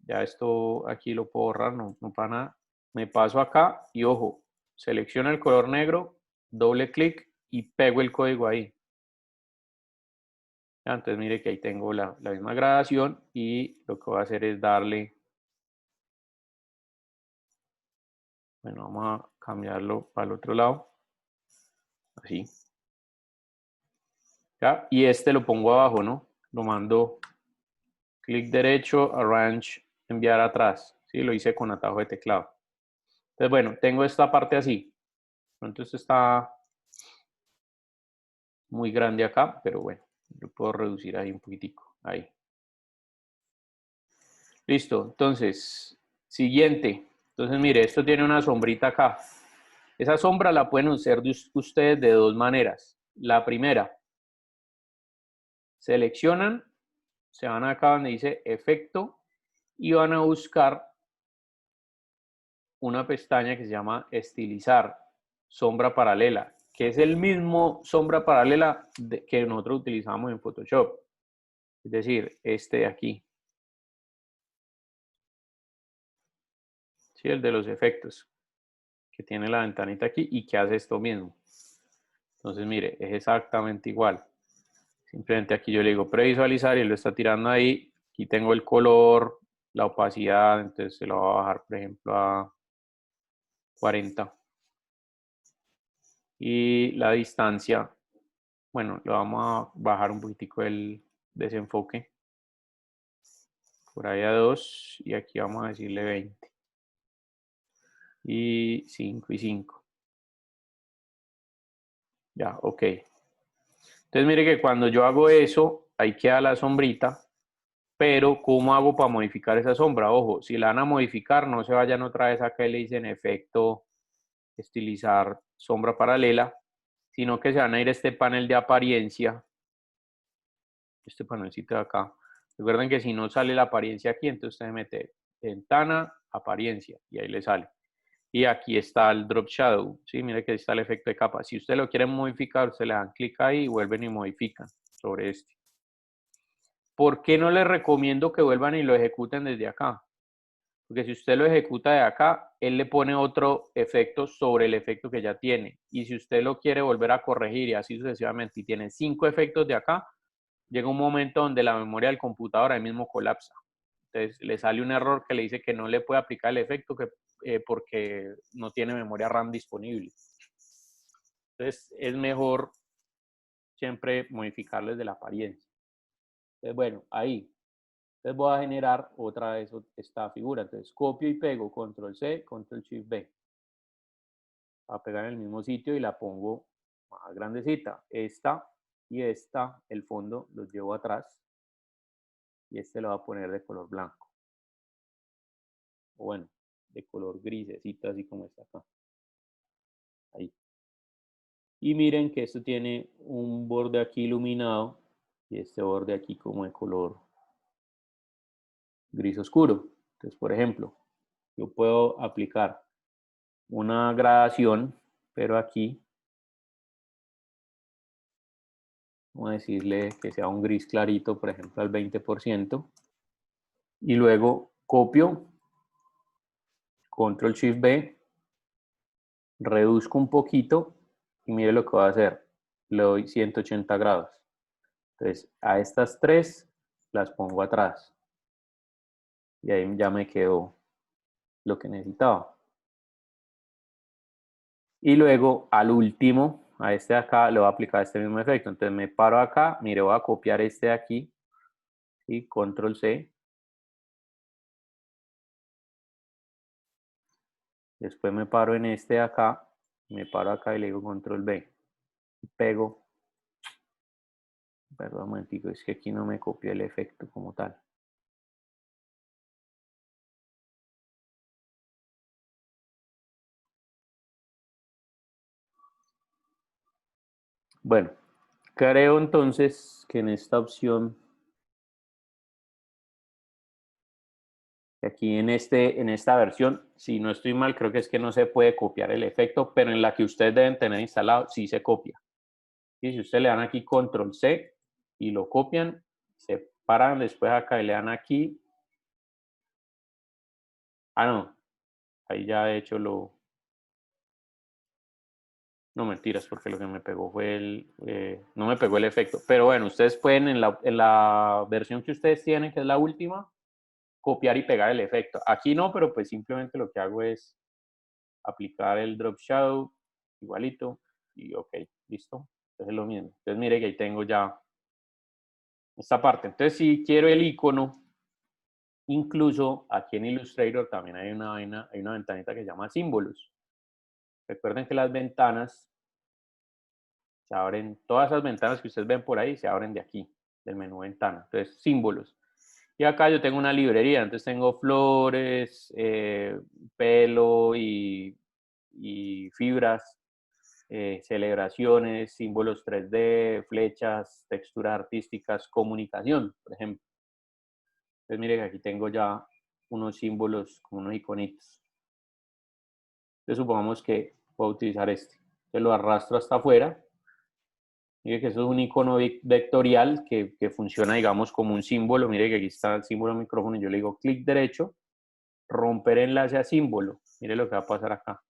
Ya esto aquí lo puedo borrar, no para nada. Me paso acá y ojo, selecciono el color negro, doble clic y pego el código ahí. Entonces mire que ahí tengo la misma gradación y lo que voy a hacer es darle, bueno, vamos a cambiarlo para el otro lado, así. ¿Ya? Y este lo pongo abajo, ¿no? Lo mando clic derecho, arrange, enviar atrás. ¿Sí? Lo hice con atajo de teclado. Entonces, bueno, tengo esta parte así. Entonces está muy grande acá, pero bueno, lo puedo reducir ahí un poquitico. Ahí. Listo. Entonces, siguiente. Entonces, mire, esto tiene una sombrita acá. Esa sombra la pueden usar ustedes de dos maneras. La primera, seleccionan, se van acá donde dice efecto y van a buscar una pestaña que se llama estilizar, sombra paralela, que es el mismo sombra paralela que nosotros utilizamos en Photoshop. Es decir, este de aquí. ¿Sí? El de los efectos, que tiene la ventanita aquí y que hace esto mismo. Entonces, mire, es exactamente igual. Simplemente aquí yo le digo previsualizar y él lo está tirando ahí. Aquí tengo el color, la opacidad, entonces se lo voy a bajar, por ejemplo, a 40. Y la distancia, bueno, lo vamos a bajar un poquitico el desenfoque. Por ahí a 2 y aquí vamos a decirle 20. Y 5 y 5. Ya, ok. Entonces mire que cuando yo hago eso, ahí queda la sombrita, pero ¿cómo hago para modificar esa sombra? Ojo, si la van a modificar, no se vayan otra vez acá y le dicen efecto, estilizar sombra paralela, sino que se van a ir a este panel de apariencia, este panelcito de acá. Recuerden que si no sale la apariencia aquí, entonces usted mete ventana, apariencia, y ahí le sale. Y aquí está el drop shadow, ¿sí? Mire que ahí está el efecto de capa. Si usted lo quiere modificar, usted le dan clic ahí y vuelven y modifican sobre este. ¿Por qué no les recomiendo que vuelvan y lo ejecuten desde acá? Porque si usted lo ejecuta de acá, él le pone otro efecto sobre el efecto que ya tiene. Y si usted lo quiere volver a corregir y así sucesivamente, y tiene 5 efectos de acá, llega un momento donde la memoria del computador ahí mismo colapsa. Entonces le sale un error que le dice que no le puede aplicar el efecto porque no tiene memoria RAM disponible. Entonces es mejor siempre modificarles de la apariencia. Entonces bueno, ahí. Entonces voy a generar otra vez esta figura. Entonces copio y pego, control C, control shift B. Voy a pegar en el mismo sitio y la pongo más grandecita. Esta y esta, el fondo, los llevo atrás. Y este lo voy a poner de color blanco. O bueno, de color grisecito, así como está acá. Ahí. Y miren que esto tiene un borde aquí iluminado y este borde aquí como de color gris oscuro. Entonces, por ejemplo, yo puedo aplicar una gradación, pero aquí vamos a decirle que sea un gris clarito, por ejemplo, al 20%. Y luego copio, control shift B, reduzco un poquito y mire lo que voy a hacer. Le doy 180 grados. Entonces, a estas tres las pongo atrás. Y ahí ya me quedó lo que necesitaba. Y luego al último, a este de acá, le voy a aplicar este mismo efecto. Entonces me paro acá, mire, voy a copiar este de aquí y control C. Después me paro en este de acá, me paro acá y le digo control B. Pego. Perdón un momentico, es que aquí no me copió el efecto como tal. Bueno, creo entonces que en esta opción, aquí en esta versión, si no estoy mal, creo que es que no se puede copiar el efecto, pero en la que ustedes deben tener instalado, sí se copia. Y si ustedes le dan aquí control C y lo copian, se paran después acá y le dan aquí. Ah, no, ahí ya de hecho No, mentiras, porque lo que me pegó fue no me pegó el efecto. Pero bueno, ustedes pueden en la versión que ustedes tienen, que es la última, copiar y pegar el efecto. Aquí no, pero pues simplemente lo que hago es aplicar el drop shadow igualito y ok, listo. Entonces es lo mismo. Entonces mire que ahí tengo ya esta parte. Entonces si quiero el icono, incluso aquí en Illustrator también hay una ventanita que se llama símbolos. Recuerden que las ventanas se abren, todas esas ventanas que ustedes ven por ahí se abren de aquí, del menú ventana. Entonces, símbolos. Y acá yo tengo una librería, entonces tengo flores, pelo y fibras, celebraciones, símbolos 3D, flechas, texturas artísticas, comunicación, por ejemplo. Entonces, mire que aquí tengo ya unos símbolos, como unos iconitos. Entonces, supongamos que puedo utilizar este. Entonces, lo arrastro hasta afuera. Mire que eso es un icono vectorial que funciona, digamos, como un símbolo. Mire que aquí está el símbolo del micrófono y yo le digo clic derecho, romper enlace a símbolo. Mire lo que va a pasar acá.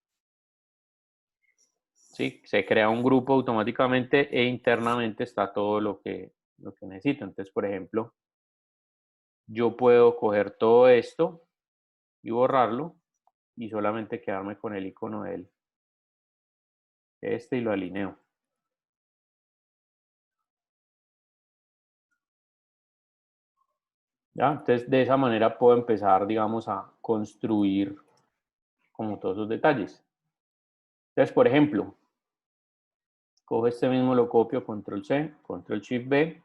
¿Sí? Se crea un grupo automáticamente e internamente está todo lo que necesito. Entonces, por ejemplo, yo puedo coger todo esto y borrarlo y solamente quedarme con el icono de este y lo alineo. ¿Ya? Entonces, de esa manera puedo empezar, digamos, a construir como todos esos detalles. Entonces, por ejemplo, cojo este mismo, lo copio, control C, control shift B.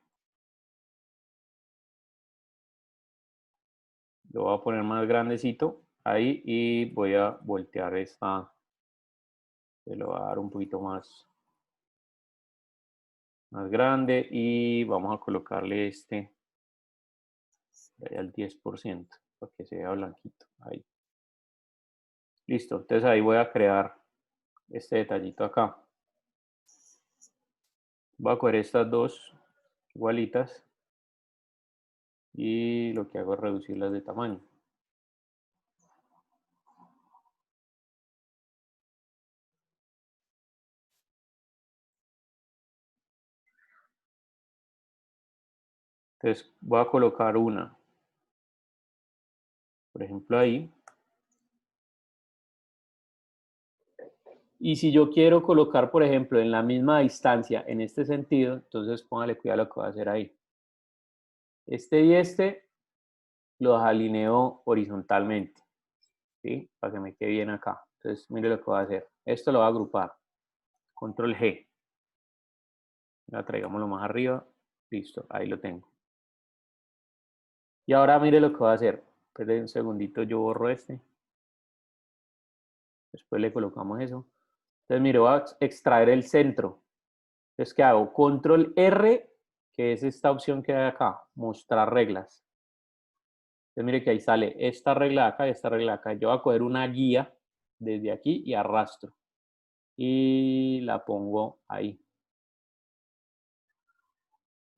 Lo voy a poner más grandecito ahí y voy a voltear esta. Se lo voy a dar un poquito más grande y vamos a colocarle este ahí al 10% para que se vea blanquito. Ahí. Listo. Entonces ahí voy a crear este detallito acá. Voy a coger estas dos igualitas y lo que hago es reducirlas de tamaño. Entonces voy a colocar una, por ejemplo, ahí. Y si yo quiero colocar, por ejemplo, en la misma distancia, en este sentido, entonces póngale cuidado a lo que voy a hacer ahí. Este y este los alineo horizontalmente, ¿sí? Para que me quede bien acá. Entonces, mire lo que voy a hacer. Esto lo voy a agrupar. Control G. Ya traigámoslo más arriba. Listo, ahí lo tengo. Y ahora mire lo que voy a hacer. Espere un segundito, yo borro este. Después le colocamos eso. Entonces, mire, voy a extraer el centro. Entonces, ¿qué hago? Control R, que es esta opción que hay acá, mostrar reglas. Entonces, mire que ahí sale esta regla de acá y esta regla de acá. Yo voy a coger una guía desde aquí y arrastro. Y la pongo ahí.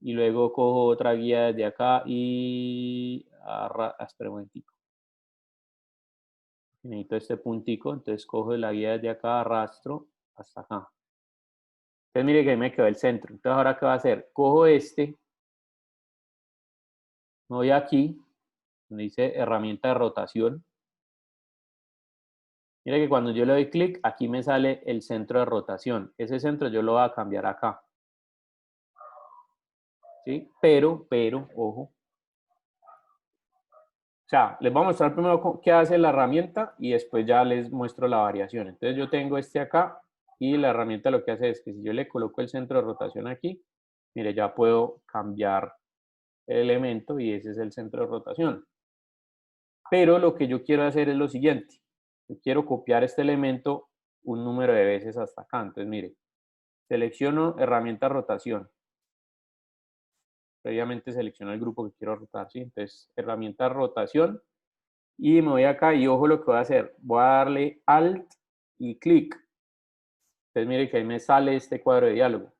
Y luego cojo otra guía desde acá y espera un momentico. Necesito este puntico, entonces cojo la guía desde acá, arrastro hasta acá. Entonces mire que ahí me quedó el centro. Entonces ahora ¿qué va a hacer? Cojo este, me voy aquí, donde dice herramienta de rotación. Mire que cuando yo le doy clic, aquí me sale el centro de rotación. Ese centro yo lo voy a cambiar acá. ¿Sí? Pero, ojo. O sea, les voy a mostrar primero qué hace la herramienta y después ya les muestro la variación. Entonces yo tengo este acá y la herramienta lo que hace es que si yo le coloco el centro de rotación aquí, mire, ya puedo cambiar el elemento y ese es el centro de rotación. Pero lo que yo quiero hacer es lo siguiente. Yo quiero copiar este elemento un número de veces hasta acá. Entonces, mire, selecciono herramienta rotación. Previamente selecciono el grupo que quiero rotar, ¿sí? Entonces, herramienta rotación. Y me voy acá y ojo lo que voy a hacer. Voy a darle Alt y clic. Entonces, mire que ahí me sale este cuadro de diálogo.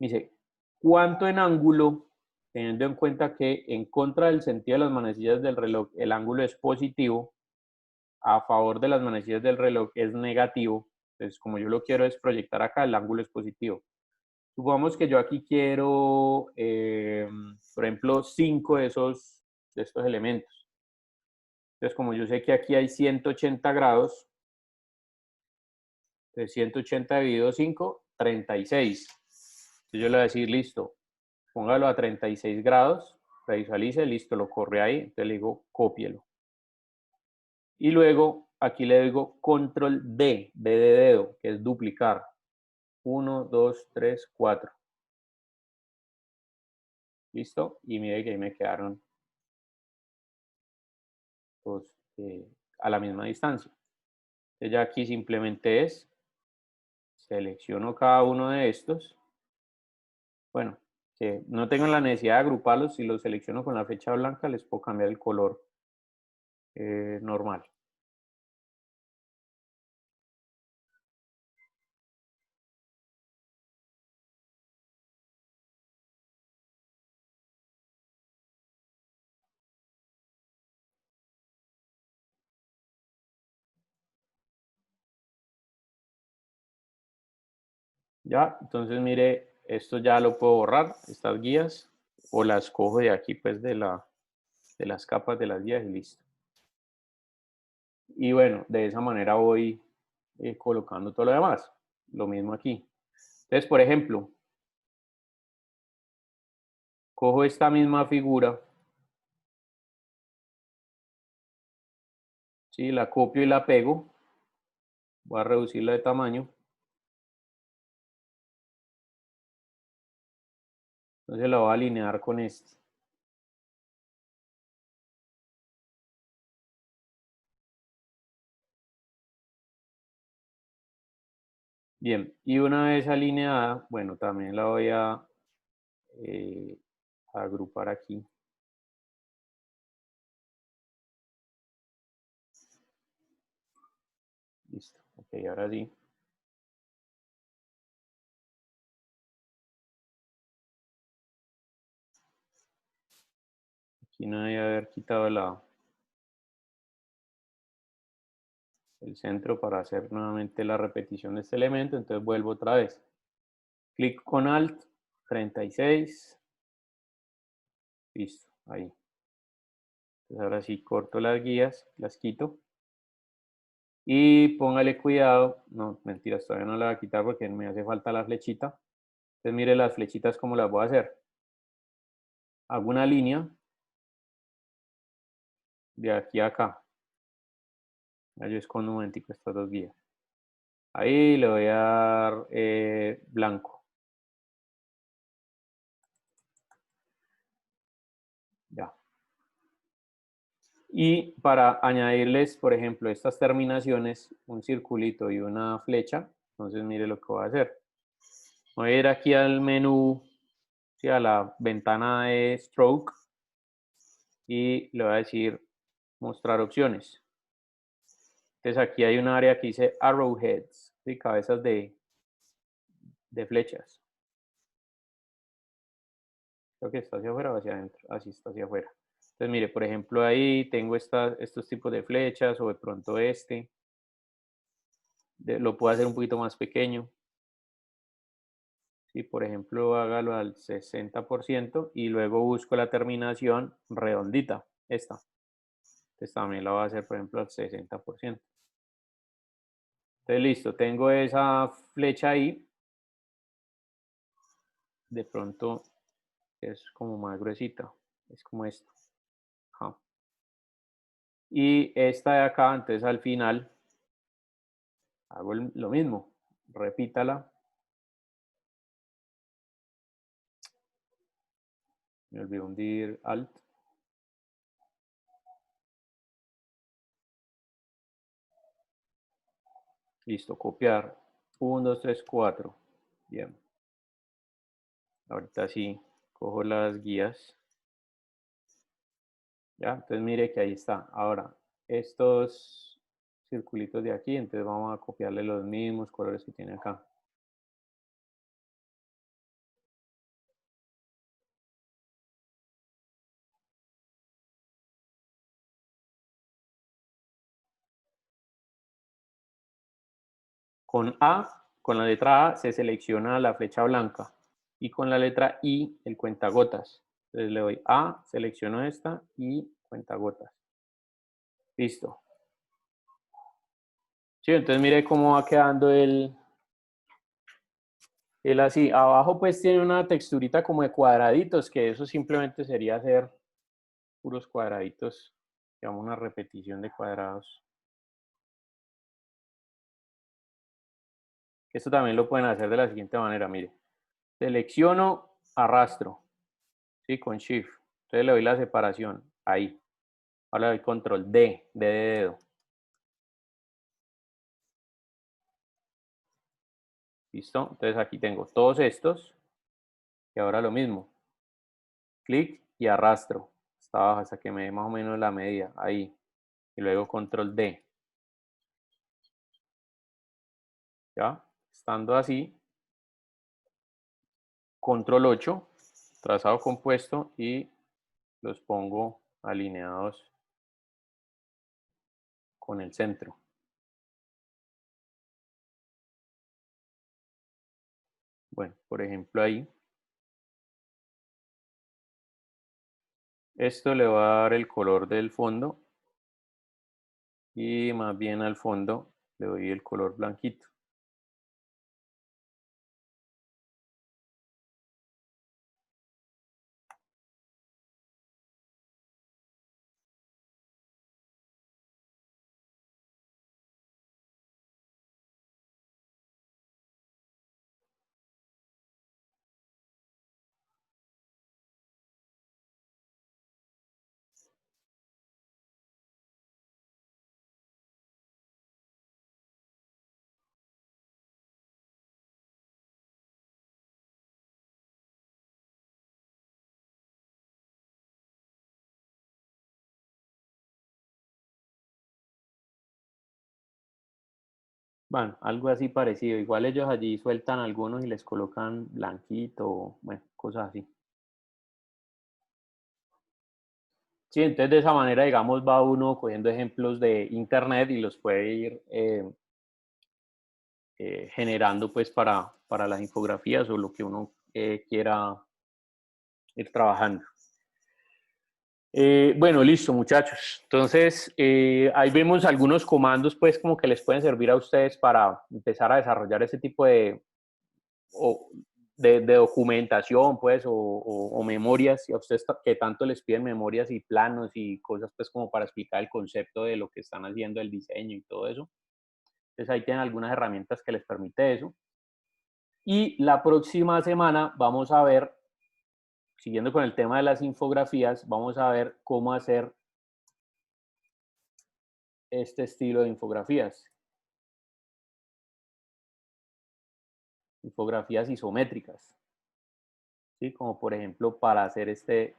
Me dice, ¿cuánto en ángulo? Teniendo en cuenta que en contra del sentido de las manecillas del reloj, el ángulo es positivo. A favor de las manecillas del reloj es negativo. Entonces, como yo lo quiero es proyectar acá, el ángulo es positivo. Supongamos que yo aquí quiero, por ejemplo, 5 de estos elementos. Entonces, como yo sé que aquí hay 180 grados, entonces 180 dividido 5, 36. Entonces yo le voy a decir, listo, póngalo a 36 grados, visualice, listo, lo corre ahí. Entonces le digo, cópielo. Y luego aquí le digo control D, D de dedo, que es duplicar. 1, 2, 3, 4. ¿Listo? Y mire que ahí me quedaron pues, a la misma distancia. Entonces ya aquí simplemente es, selecciono cada uno de estos. Bueno, que no tengo la necesidad de agruparlos, si los selecciono con la flecha blanca les puedo cambiar el color normal. Ya, entonces mire, esto ya lo puedo borrar, estas guías, o las cojo de aquí pues de las capas de las guías y listo. Y bueno, de esa manera voy colocando todo lo demás. Lo mismo aquí. Entonces, por ejemplo, cojo esta misma figura ¿sí? La copio y la pego. Voy a reducirla de tamaño. Entonces la voy a alinear con este. Bien, y una vez alineada, bueno, también la voy a agrupar aquí. Listo, ok, ahora sí. Aquí no debe haber quitado el centro para hacer nuevamente la repetición de este elemento, entonces vuelvo otra vez. Clic con Alt, 36. Listo, ahí. Entonces ahora sí corto las guías, las quito. Y póngale cuidado, no, mentiras, todavía no la voy a quitar porque me hace falta la flechita. Entonces mire las flechitas cómo las voy a hacer. Hago una línea de aquí a acá. Ya yo escondo un momentico estas dos guías. Ahí le voy a dar blanco. Ya. Y para añadirles, por ejemplo, estas terminaciones, un circulito y una flecha, entonces mire lo que voy a hacer. Voy a ir aquí al menú, ¿sí? A la ventana de Stroke y le voy a decir mostrar opciones. Entonces aquí hay un área que dice arrowheads, ¿sí? Cabezas de flechas. Creo que está hacia afuera o hacia adentro. Así está hacia afuera. Entonces mire, por ejemplo, ahí tengo estos tipos de flechas o de pronto este. Lo puedo hacer un poquito más pequeño. Sí, por ejemplo, hágalo al 60% y luego busco la terminación redondita, esta. Entonces también la voy a hacer, por ejemplo, al 60%. Entonces, listo, tengo esa flecha ahí. De pronto es como más gruesita, es como esto. Ajá. Y esta de acá, entonces al final, hago lo mismo, repítala. Me olvidé hundir Alt. Listo, copiar. 1, 2, 3, 4. Bien. Ahorita sí, cojo las guías. Ya, entonces mire que ahí está. Ahora, estos circulitos de aquí, entonces vamos a copiarle los mismos colores que tiene acá. Con A, con la letra A se selecciona la flecha blanca y con la letra I el cuentagotas. Entonces le doy A, selecciono esta y cuentagotas. Listo. Sí, entonces mire cómo va quedando el así. Abajo pues tiene una texturita como de cuadraditos, que eso simplemente sería hacer puros cuadraditos, digamos una repetición de cuadrados. Esto también lo pueden hacer de la siguiente manera, mire. Selecciono, arrastro, ¿sí? Con Shift. Entonces le doy la separación, ahí. Ahora le doy Control D, D de dedo. ¿Listo? Entonces aquí tengo todos estos. Y ahora lo mismo. Clic y arrastro hasta abajo hasta que me dé más o menos la medida, ahí. Y luego Control D. ¿Ya? Estando así, Control 8, trazado compuesto y los pongo alineados con el centro. Bueno, por ejemplo ahí. Esto le va a dar el color del fondo y más bien al fondo le doy el color blanquito. Bueno, algo así parecido. Igual ellos allí sueltan algunos y les colocan blanquito, bueno, cosas así. Sí, entonces de esa manera, digamos, va uno cogiendo ejemplos de internet y los puede ir generando pues para las infografías o lo que uno quiera ir trabajando. Bueno, listo, muchachos. Entonces, ahí vemos algunos comandos, pues, como que les pueden servir a ustedes para empezar a desarrollar ese tipo o, de documentación, pues, o memorias. Y a ustedes que tanto les piden memorias y planos y cosas, pues, como para explicar el concepto de lo que están haciendo, el diseño y todo eso. Entonces, ahí tienen algunas herramientas que les permite eso. Y la próxima semana vamos a ver, siguiendo con el tema de las infografías, vamos a ver cómo hacer este estilo de infografías. Infografías isométricas, ¿sí? Como por ejemplo para hacer este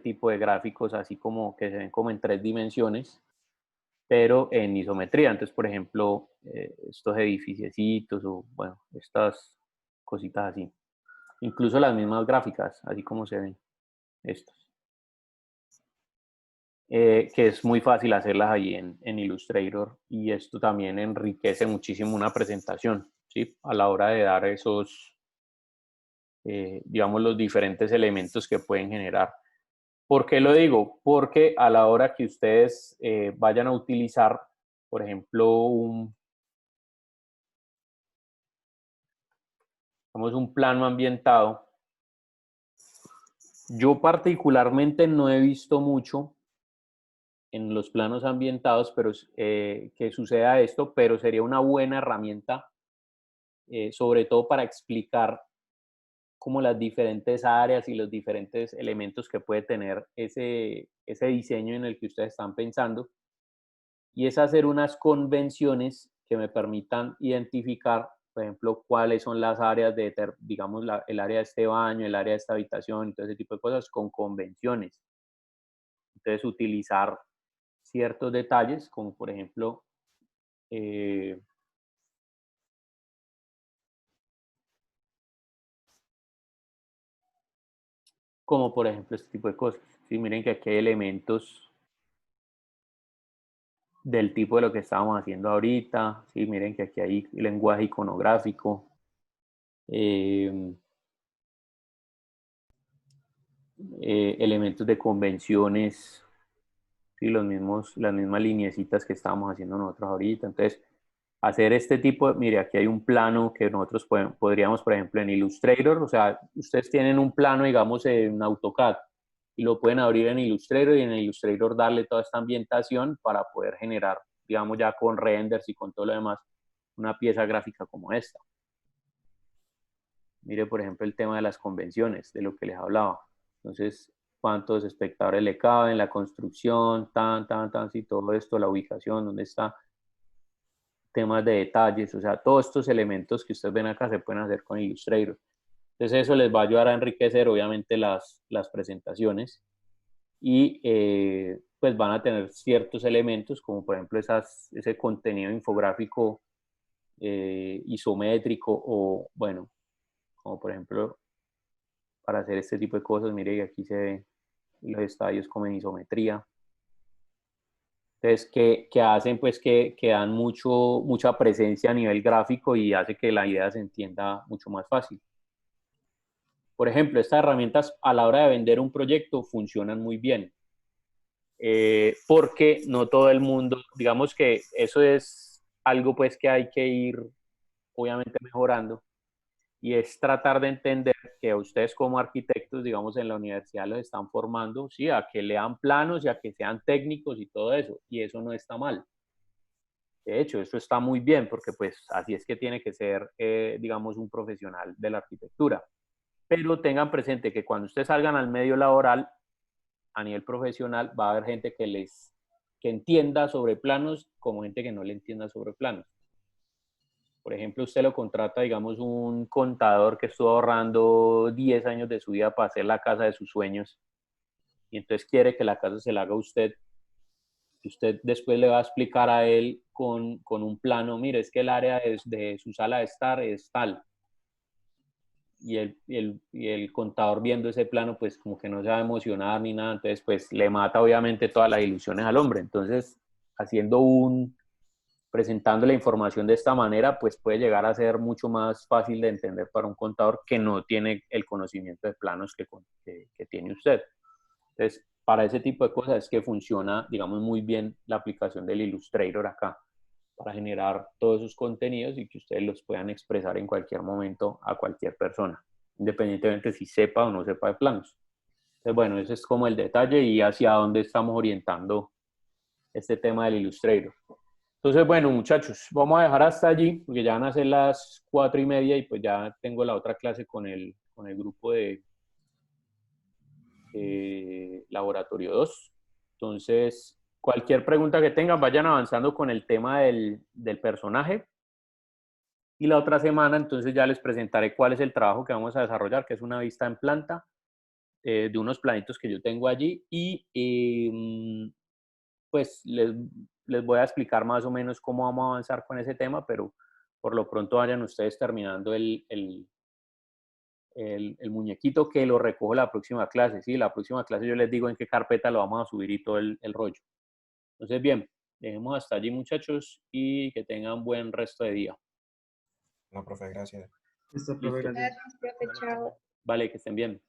tipo de gráficos así como que se ven como en 3 dimensiones, pero en isometría. Entonces, por ejemplo, estos edificiecitos o bueno, estas cositas así. Incluso las mismas gráficas, así como se ven estos. Que es muy fácil hacerlas ahí en Illustrator y esto también enriquece muchísimo una presentación, ¿sí? A la hora de dar esos, digamos, los diferentes elementos que pueden generar. ¿Por qué lo digo? Porque a la hora que ustedes vayan a utilizar, por ejemplo, un plano ambientado, yo particularmente no he visto mucho en los planos ambientados, pero que suceda esto, pero sería una buena herramienta, sobre todo para explicar como las diferentes áreas y los diferentes elementos que puede tener ese diseño en el que ustedes están pensando, y es hacer unas convenciones que me permitan identificar, por ejemplo, cuáles son las áreas de, digamos, el área de este baño, el área de esta habitación, todo ese tipo de cosas con convenciones. Entonces, utilizar ciertos detalles, como por ejemplo, eh, este tipo de cosas. ¿Sí? Miren que aquí hay elementos del tipo de lo que estábamos haciendo ahorita. ¿Sí? Miren que aquí hay lenguaje iconográfico. Elementos de convenciones, ¿sí? Las mismas lineecitas que estábamos haciendo nosotros ahorita. Entonces, hacer este tipo mire, aquí hay un plano que nosotros podríamos, por ejemplo, en Illustrator, o sea, ustedes tienen un plano, digamos, en AutoCAD, y lo pueden abrir en Illustrator y en Illustrator darle toda esta ambientación para poder generar, digamos, ya con renders y con todo lo demás, una pieza gráfica como esta. Mire, por ejemplo, el tema de las convenciones, de lo que les hablaba. Entonces, cuántos espectadores le caben, la construcción, y todo esto, la ubicación, dónde está, temas de detalles, o sea, todos estos elementos que ustedes ven acá se pueden hacer con Illustrator. Entonces, eso les va a ayudar a enriquecer, obviamente, las presentaciones y pues van a tener ciertos elementos, como por ejemplo ese contenido infográfico isométrico o, bueno, como por ejemplo, para hacer este tipo de cosas, mire que aquí se ve los estadios como en isometría. Entonces, que hacen pues que dan mucha presencia a nivel gráfico y hace que la idea se entienda mucho más fácil. Por ejemplo, estas herramientas a la hora de vender un proyecto funcionan muy bien, porque no todo el mundo, digamos que eso es algo pues que hay que ir obviamente mejorando, y es tratar de entender que ustedes como arquitectos, digamos, en la universidad los están formando, sí, a que lean planos y a que sean técnicos y todo eso, y eso no está mal. De hecho, eso está muy bien porque pues así es que tiene que ser, digamos, un profesional de la arquitectura. Pero tengan presente que cuando ustedes salgan al medio laboral, a nivel profesional, va a haber gente que entienda sobre planos como gente que no le entienda sobre planos. Por ejemplo, usted lo contrata, digamos, un contador que estuvo ahorrando 10 años de su vida para hacer la casa de sus sueños y entonces quiere que la casa se la haga usted. Y usted después le va a explicar a él con un plano, mire, es que el área de su sala de estar es tal. Y el contador viendo ese plano, pues como que no se va a emocionar ni nada, entonces pues le mata obviamente todas las ilusiones al hombre. Entonces, presentando la información de esta manera, pues puede llegar a ser mucho más fácil de entender para un contador que no tiene el conocimiento de planos que tiene usted. Entonces, para ese tipo de cosas es que funciona, digamos, muy bien la aplicación del Illustrator acá, para generar todos esos contenidos y que ustedes los puedan expresar en cualquier momento a cualquier persona, independientemente si sepa o no sepa de planos. Entonces, bueno, ese es como el detalle y hacia dónde estamos orientando este tema del Illustrator. Entonces, bueno, muchachos, vamos a dejar hasta allí, porque ya van a ser las 4:30 y pues ya tengo la otra clase con el grupo de Laboratorio 2. Entonces, cualquier pregunta que tengan, vayan avanzando con el tema del personaje. Y la otra semana, entonces, ya les presentaré cuál es el trabajo que vamos a desarrollar, que es una vista en planta de unos planitos que yo tengo allí. Y pues les voy a explicar más o menos cómo vamos a avanzar con ese tema, pero por lo pronto vayan ustedes terminando el muñequito, que lo recojo la próxima clase. Sí, la próxima clase yo les digo en qué carpeta lo vamos a subir y todo el rollo. Entonces, bien, dejemos hasta allí, muchachos, y que tengan buen resto de día. No, profe, gracias. Listo, profe, gracias. Gracias, profe, chao. Vale, que estén bien.